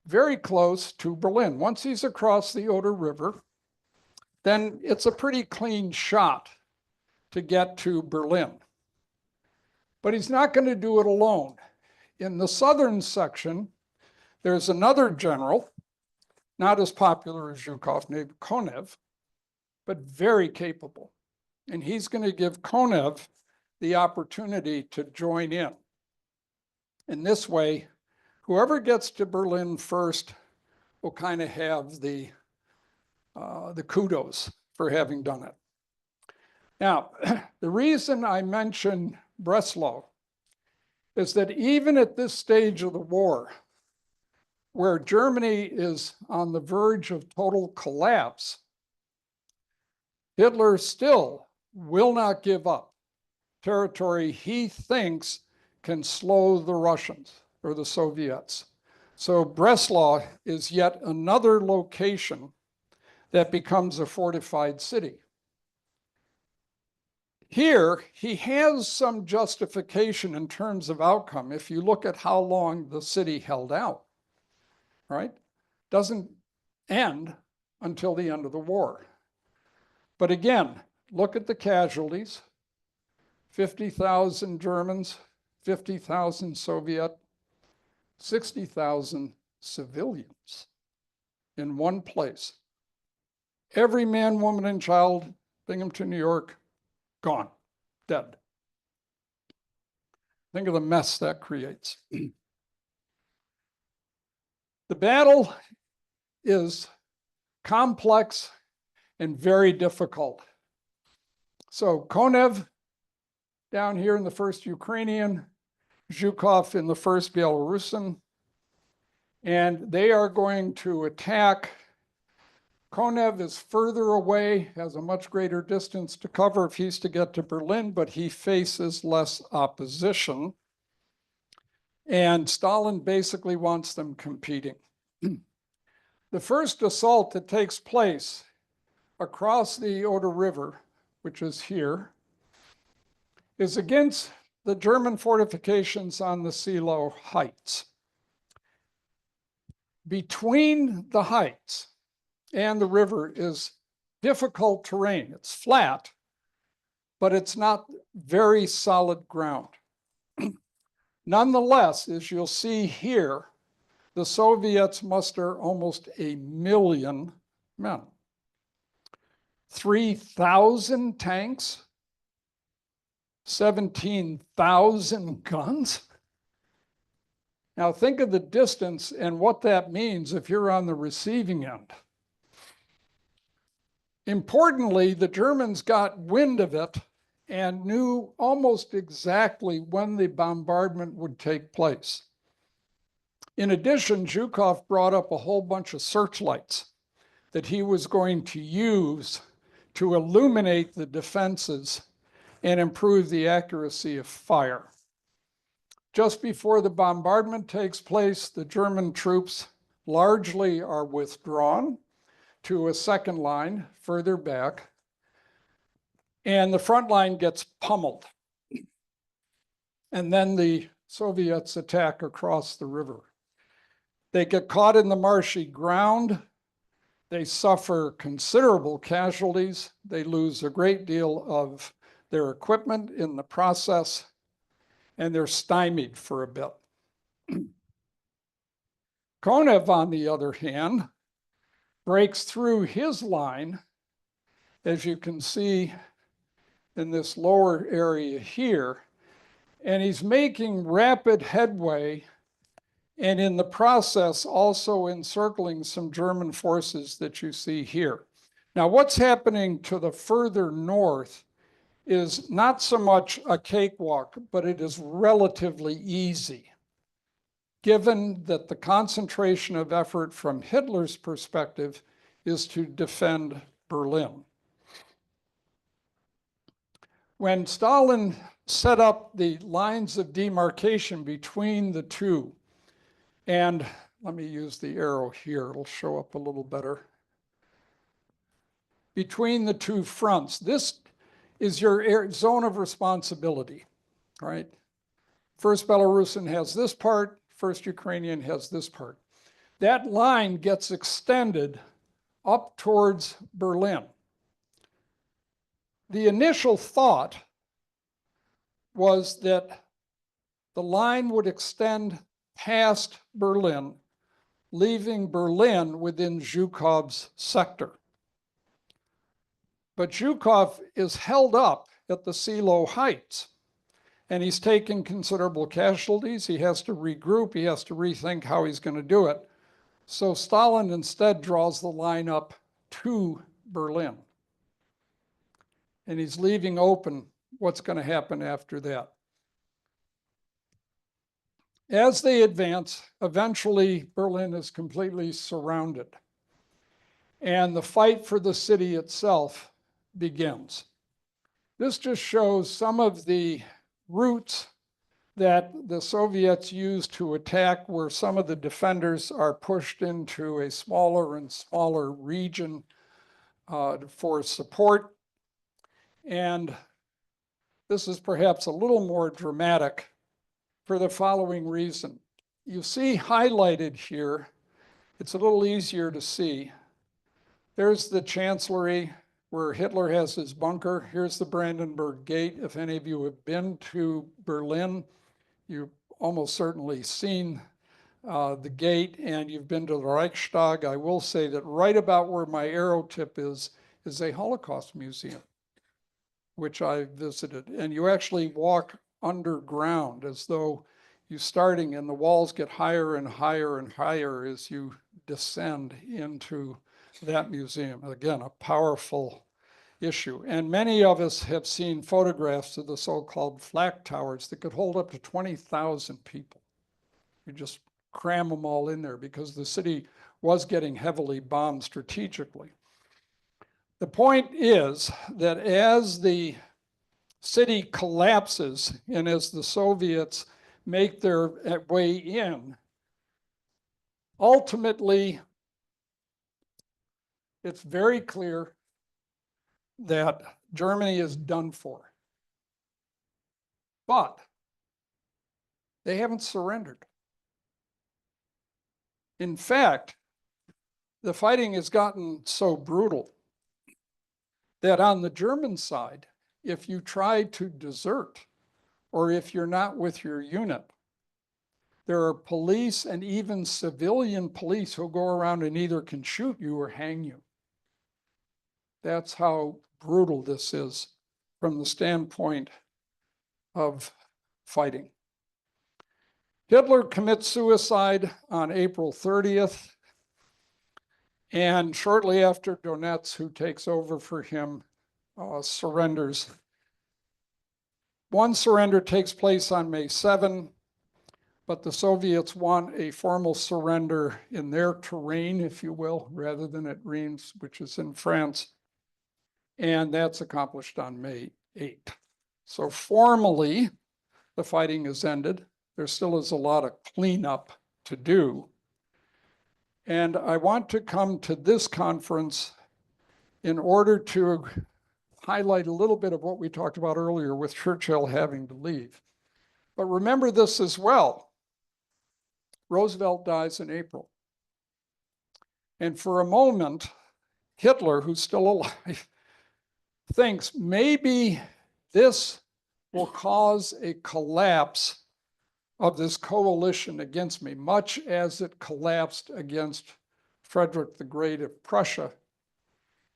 very close to Berlin. Once he's across the Oder River, then it's a pretty clean shot to get to Berlin. But he's not going to do it alone. In the southern section, there's another general, not as popular as Zhukov, named Konev, but very capable. And he's going to give Konev the opportunity to join in. In this way, whoever gets to Berlin first will kind of have the kudos for having done it. Now, the reason I mention Breslau is that even at this stage of the war, where Germany is on the verge of total collapse, Hitler still will not give up territory he thinks can slow the Russians or the Soviets. So Breslau is yet another location that becomes a fortified city. Here, he has some justification in terms of outcome. If you look at how long the city held out, right? Doesn't end until the end of the war. But again, look at the casualties. 50,000 Germans, 50,000 Soviet, 60,000 civilians in one place. Every man, woman, and child, Binghamton, New York, gone, dead. Think of the mess that creates. The battle is complex and very difficult. So Konev down here in the 1st Ukrainian, Zhukov in the 1st Belarusian, and they are going to attack. Konev is further away, has a much greater distance to cover if he's to get to Berlin, but he faces less opposition. And Stalin basically wants them competing. The first assault that takes place across the Oder River, which is here, is against the German fortifications on the Seelow Heights. Between the heights and the river is difficult terrain. It's flat, but it's not very solid ground. Nonetheless, as you'll see here, the Soviets muster almost 1 million men. 3,000 tanks, 17,000 guns. Now think of the distance and what that means if you're on the receiving end. Importantly, the Germans got wind of it and knew almost exactly when the bombardment would take place. In addition, Zhukov brought up a whole bunch of searchlights that he was going to use to illuminate the defenses and improve the accuracy of fire. Just before the bombardment takes place, the German troops largely are withdrawn to a second line further back, and the front line gets pummeled. And then the Soviets attack across the river. They get caught in the marshy ground. They suffer considerable casualties. They lose a great deal of their equipment in the process, and they're stymied for a bit. Konev, on the other hand, breaks through his line, as you can see in this lower area here, and he's making rapid headway, and in the process also encircling some German forces that you see here. Now, what's happening to the further north is not so much a cakewalk, but it is relatively easy, given that the concentration of effort from Hitler's perspective is to defend Berlin. When Stalin set up the lines of demarcation between the two, and let me use the arrow here, it'll show up a little better. Between the two fronts, this is your zone of responsibility, right? First Belarusian has this part, First Ukrainian has this part. That line gets extended up towards Berlin. The initial thought was that the line would extend past Berlin, leaving Berlin within Zhukov's sector. But Zhukov is held up at the Silo Heights, and he's taken considerable casualties. He has to regroup. He has to rethink how he's going to do it. So Stalin instead draws the line up to Berlin. And he's leaving open what's going to happen after that. As they advance, eventually Berlin is completely surrounded. And the fight for the city itself begins. This just shows some of the routes that the Soviets used to attack, where some of the defenders are pushed into a smaller and smaller region for support. And this is perhaps a little more dramatic for the following reason. You see highlighted here, it's a little easier to see. There's the Chancellery where Hitler has his bunker. Here's the Brandenburg Gate. If any of you have been to Berlin, you've almost certainly seen the gate, and you've been to the Reichstag. I will say that right about where my arrow tip is a Holocaust museum, which I visited. And you actually walk underground as though you're starting, and the walls get higher and higher and higher as you descend into that museum. Again, a powerful issue. And many of us have seen photographs of the so-called flak towers that could hold up to 20,000 people. You just cram them all in there because the city was getting heavily bombed strategically. The point is that as the city collapses and as the Soviets make their way in, ultimately, it's very clear that Germany is done for. But they haven't surrendered. In fact, the fighting has gotten so brutal that on the German side, if you try to desert or if you're not with your unit, there are police and even civilian police who go around and either can shoot you or hang you. That's how brutal this is from the standpoint of fighting. Hitler commits suicide on April 30th. And shortly after, Donetsk, who takes over for him, surrenders. One surrender takes place on May 7, but the Soviets want a formal surrender in their terrain, if you will, rather than at Reims, which is in France. And that's accomplished on May 8. So formally, the fighting is ended. There still is a lot of cleanup to do. And I want to come to this conference in order to highlight a little bit of what we talked about earlier with Churchill having to leave. But remember this as well. Roosevelt dies in April. And for a moment, Hitler, who's still alive, thinks maybe this will cause a collapse of this coalition against me, much as it collapsed against Frederick the Great of Prussia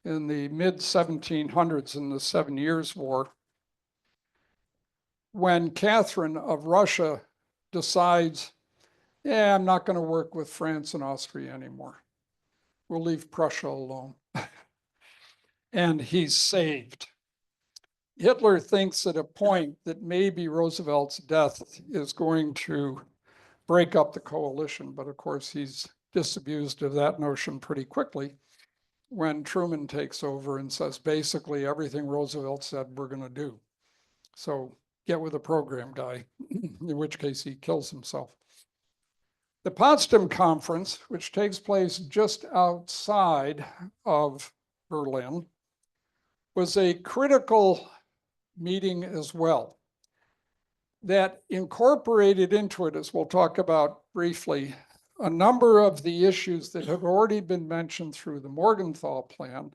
in the mid-1700s in the 7 Years' War, when Catherine of Russia decides, yeah, I'm not going to work with France and Austria anymore. We'll leave Prussia alone. And he's saved. Hitler thinks at a point that maybe Roosevelt's death is going to break up the coalition, but of course he's disabused of that notion pretty quickly when Truman takes over and says basically everything Roosevelt said we're going to do. So get with the program, guy, in which case he kills himself. The Potsdam Conference, which takes place just outside of Berlin, was a critical meeting as well that incorporated into it, as we'll talk about briefly, a number of the issues that have already been mentioned through the Morgenthau Plan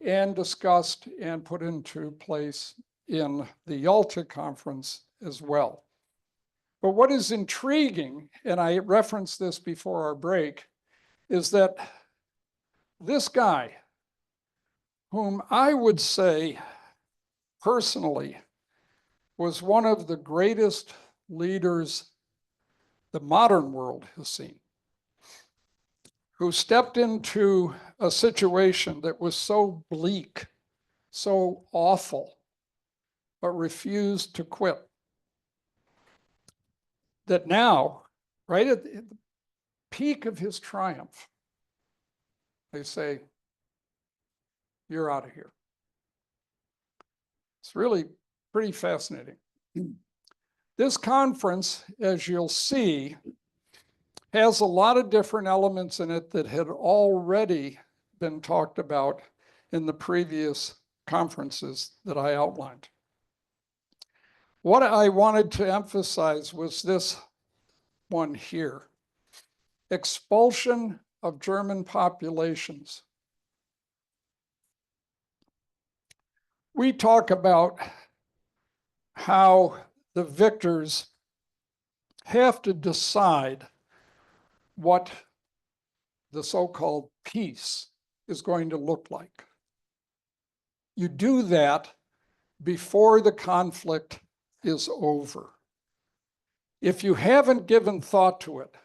and discussed and put into place in the Yalta Conference as well. But what is intriguing, and I referenced this before our break, is that this guy, whom I would say personally was one of the greatest leaders the modern world has seen, who stepped into a situation that was so bleak, so awful, but refused to quit. That now, right at the peak of his triumph, they say, you're out of here. It's really pretty fascinating. This conference, as you'll see, has a lot of different elements in it that had already been talked about in the previous conferences that I outlined. What I wanted to emphasize was this one here: expulsion of German populations. We talk about how the victors have to decide what the so-called peace is going to look like. You do that before the conflict is over. If you haven't given thought to it,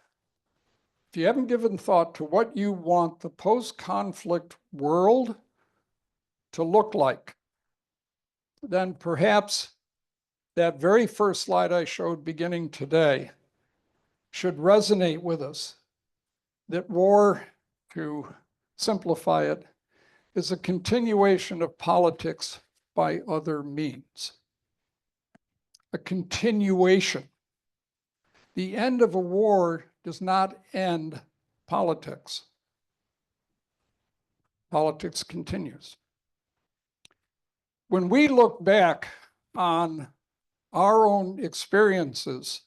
if you haven't given thought to what you want the post-conflict world to look like, then perhaps that very first slide I showed beginning today should resonate with us. That war, to simplify it, is a continuation of politics by other means. A continuation. The end of a war does not end politics. Politics continues. When we look back on our own experiences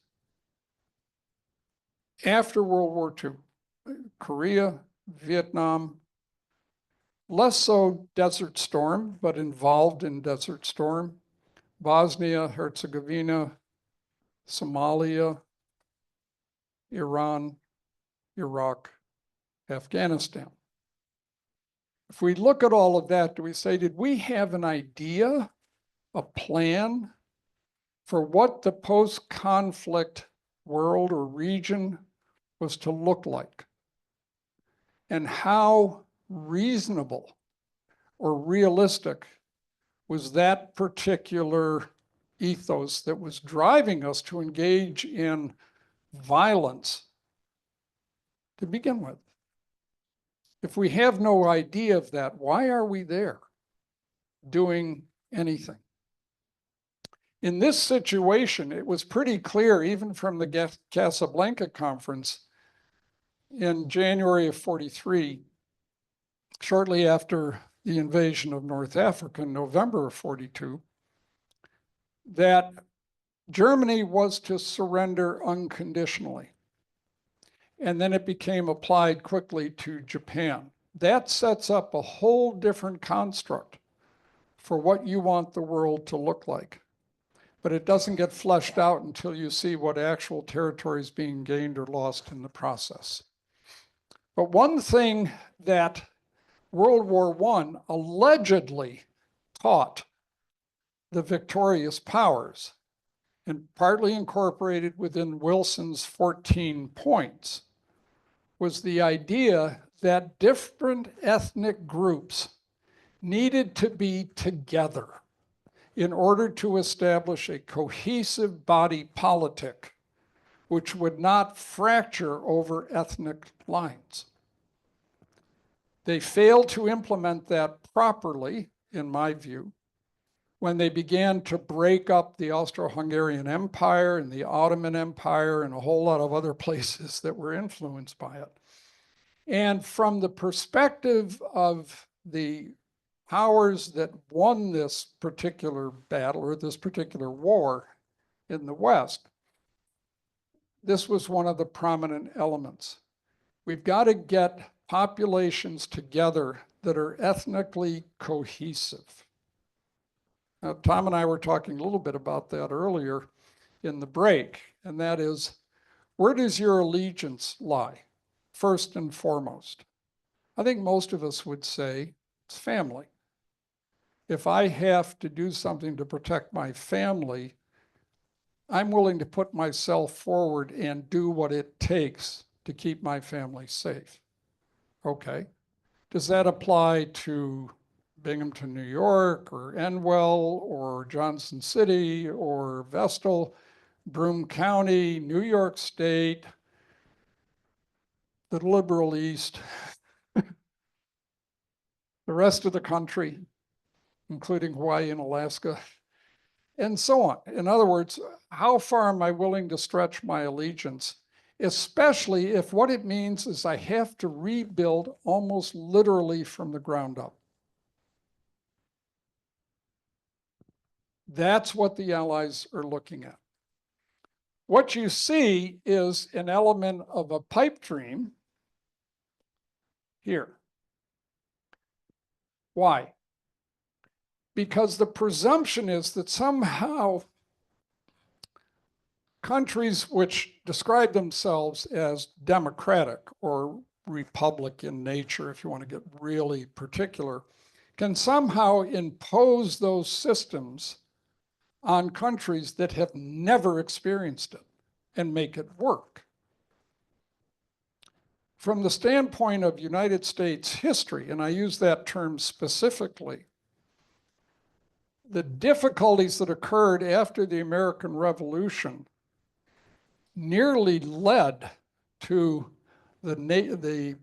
after World War II, Korea, Vietnam, less so Desert Storm, but involved in Desert Storm, Bosnia, Herzegovina, Somalia, Iran, Iraq, Afghanistan. If we look at all of that, do we say, did we have an idea, a plan for what the post-conflict world or region was to look like? And how reasonable or realistic was that particular ethos that was driving us to engage in violence to begin with? If we have no idea of that, why are we there doing anything? In this situation, it was pretty clear, even from the Casablanca conference in January of 43, shortly after the invasion of North Africa in November of 42, that Germany was to surrender unconditionally. And then it became applied quickly to Japan. That sets up a whole different construct for what you want the world to look like. But it doesn't get fleshed out until you see what actual territory is being gained or lost in the process. But one thing that World War I allegedly taught the victorious powers, and partly incorporated within Wilson's 14 points, was the idea that different ethnic groups needed to be together in order to establish a cohesive body politic which would not fracture over ethnic lines. They failed to implement that properly, in my view, when they began to break up the Austro-Hungarian Empire and the Ottoman Empire and a whole lot of other places that were influenced by it. And from the perspective of the powers that won this particular battle or this particular war in the West, this was one of the prominent elements. We've got to get populations together that are ethnically cohesive. Now, Tom and I were talking a little bit about that earlier in the break, and that is, where does your allegiance lie, first and foremost? I think most of us would say it's family. if I have to do something to protect my family, I'm willing to put myself forward and do what it takes to keep my family safe. Okay. Does that apply to Binghamton, New York, or Enwell, or Johnson City, or Vestal, Broome County, New York State, the liberal East, the rest of the country, including Hawaii and Alaska, and so on? In other words, how far am I willing to stretch my allegiance, especially if what it means is I have to rebuild almost literally from the ground up? That's what the Allies are looking at. What you see is an element of a pipe dream here. Why? Because the presumption is that somehow countries which describe themselves as democratic or republic in nature, if you want to get really particular, can somehow impose those systems on countries that have never experienced it and make it work. From the standpoint of United States history, and I use that term specifically, the difficulties that occurred after the American Revolution nearly led to the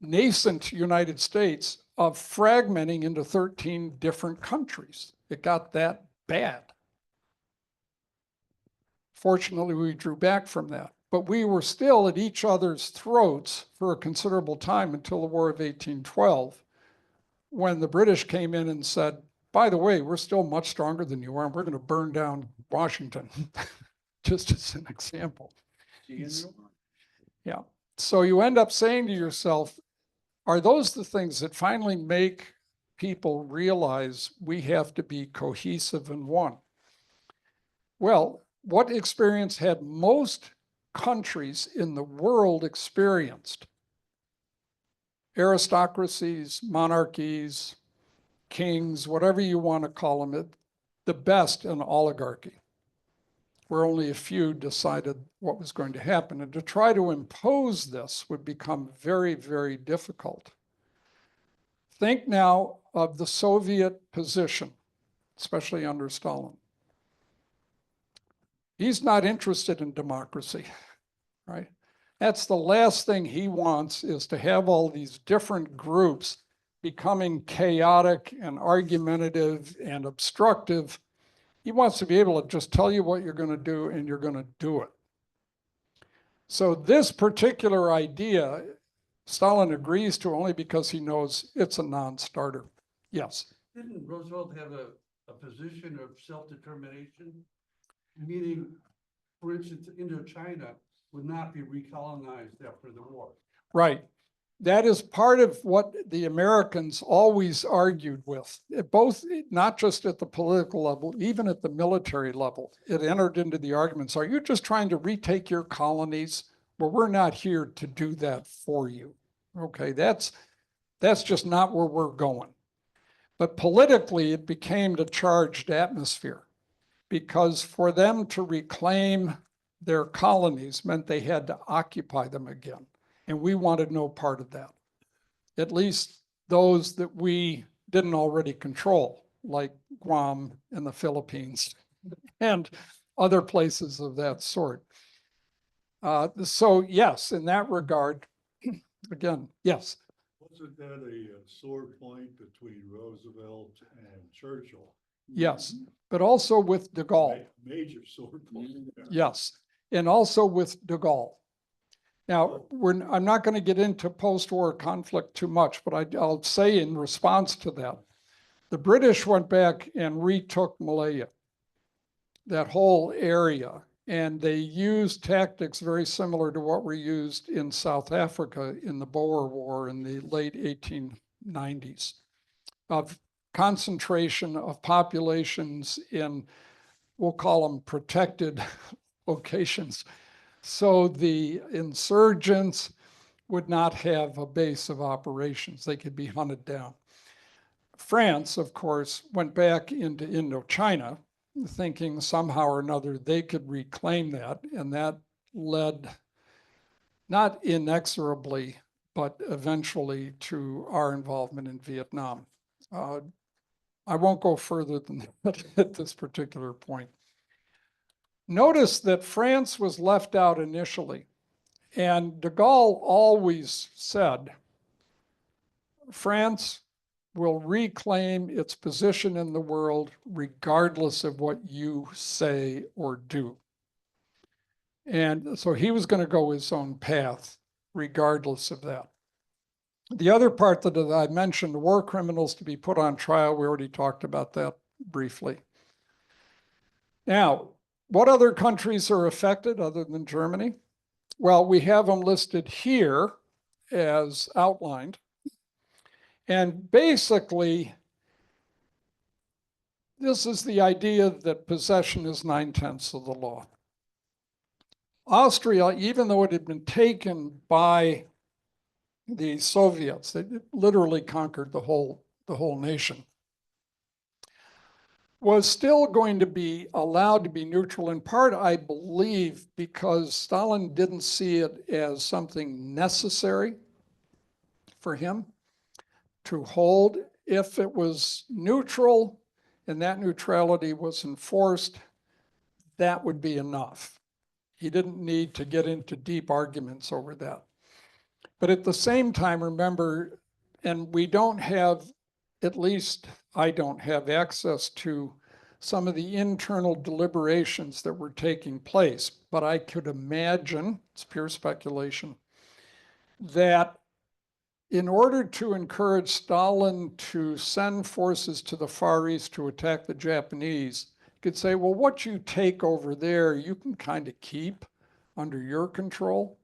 nascent United States of fragmenting into 13 different countries. It got that bad. Fortunately, we drew back from that, but we were still at each other's throats for a considerable time until the War of 1812, when the British came in and said, by the way, we're still much stronger than you are, and we're going to burn down Washington, just as an example. Yeah. So you end up saying to yourself, are those the things that finally make people realize we have to be cohesive and one? Well, what experience had most countries in the world experienced? Aristocracies, monarchies, kings, whatever you want to call them, the best in oligarchy, where only a few decided what was going to happen. And to try to impose this would become very, very difficult. Think now of the Soviet position, especially under Stalin. He's not interested in democracy, right? That's the last thing he wants, is to have all these different groups becoming chaotic and argumentative and obstructive. He wants to be able to just tell you what you're going to do, and you're going to do it. So this particular idea, Stalin agrees to only because he knows it's a non-starter. Yes. Didn't Roosevelt have a position of self-determination? Meaning, for instance, Indochina would not be recolonized after the war. Right. That is part of what the Americans always argued with, both, not just at the political level, even at the military level. It entered into the arguments. Are you just trying to retake your colonies? Well, we're not here to do that for you. Okay, that's just not where we're going. But politically, it became the charged atmosphere, because for them to reclaim their colonies meant they had to occupy them again. And we wanted no part of that, at least those that we didn't already control, like Guam and the Philippines and other places of that sort. So yes, in that regard, again, yes. Wasn't that a sore point between Roosevelt and Churchill? Yes, but also with de Gaulle. Major sore point. there. Yes, and also with de Gaulle. Now, I'm not going to get into post-war conflict too much, but I'll say in response to that, the British went back and retook Malaya, that whole area, and they used tactics very similar to what were used in South Africa in the Boer War in the late 1890s, of concentration of populations in, we'll call them protected locations. So the insurgents would not have a base of operations. They could be hunted down. France, of course, went back into Indochina, thinking somehow or another they could reclaim that, and that led not inexorably, but eventually to our involvement in Vietnam. I won't go further than that at this particular point. Notice that France was left out initially, and de Gaulle always said, France will reclaim its position in the world regardless of what you say or do. And so he was going to go his own path regardless of that. The other part that I mentioned, war criminals to be put on trial, we already talked about that briefly. Now, what other countries are affected other than Germany? Well, we have them listed here as outlined. And basically, this is the idea that possession is 9/10 of the law. Austria, even though it had been taken by the Soviets, they literally conquered the whole nation, was still going to be allowed to be neutral, in part, I believe, because Stalin didn't see it as something necessary for him to hold. If it was neutral and that neutrality was enforced, that would be enough. He didn't need to get into deep arguments over that. But at the same time, remember, and we don't have, at least I don't have access to some of the internal deliberations that were taking place, but I could imagine, it's pure speculation, that in order to encourage Stalin to send forces to the Far East to attack the Japanese, you could say, well, what you take over there, you can kind of keep under your control.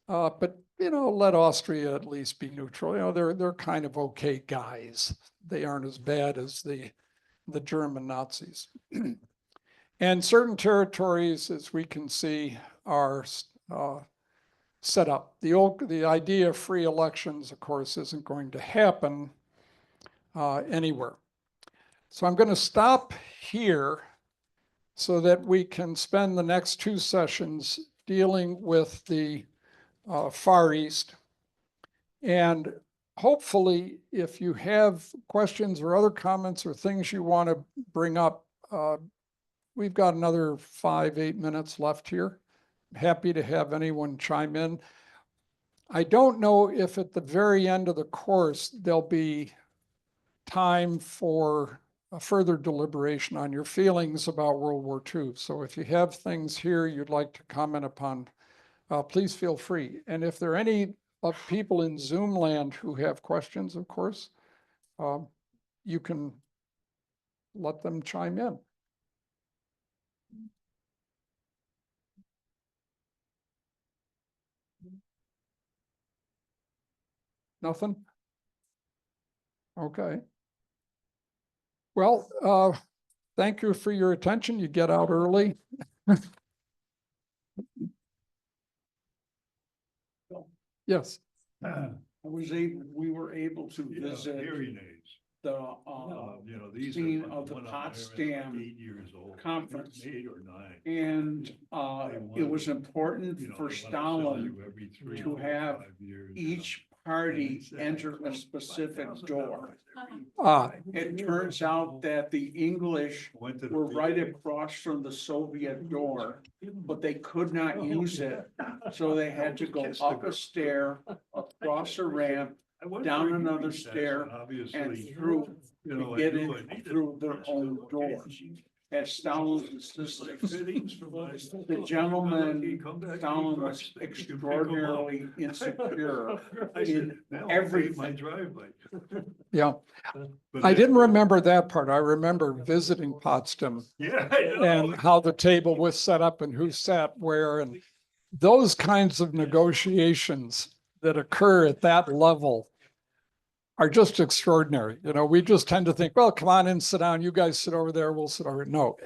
But, let Austria at least be neutral. They're kind of okay guys. They aren't as bad as the German Nazis. And certain territories, as we can see, are set up. The idea of free elections, of course, isn't going to happen anywhere. So I'm going to stop here so that we can spend the next two sessions dealing with the Far East. And hopefully, if you have questions or other comments or things you want to bring up, we've got another 5-8 minutes left here. Happy to have anyone chime in. I don't know if at the very end of the course, there'll be time for a further deliberation on your feelings about World War II. So if you have things here you'd like to comment upon, please feel free. And if there are any people in Zoom land who have questions, of course, you can let them chime in. Nothing? Okay. Well, thank you for your attention. You get out early. Yes. We were able to Yeah, visit hearing aids. the, These scene are of the one my Potsdam parents were 8 years old, conference. 8 or 9. And, it was important You know, for they wanna sell Stalin you every 3 to or have 5 years, each party enter a specific door. Ah, It turns out that the English Went to the were right theater. across from the Soviet door, but they could not use it. So they had to go up a stair, across a ramp, I went down for a another hearing test, stair, and obviously, and through you know, to I get knew I in needed through their rest own of door. location. At Stalin's Just like insistence. fittings for my- The gentleman, Come back to Stalin me was first, you can pick 'em up. extraordinarily insecure I said, in "Now I'll pave everything." my driveway. yeah. But I didn't anyway, remember that part. I remember visiting Potsdam Yeah, I know. and how the table was set up and who sat where, and those kinds of negotiations that occur at that level are just extraordinary. We just tend to think, well, come on in, sit down. You guys sit over there. We'll sit over. No,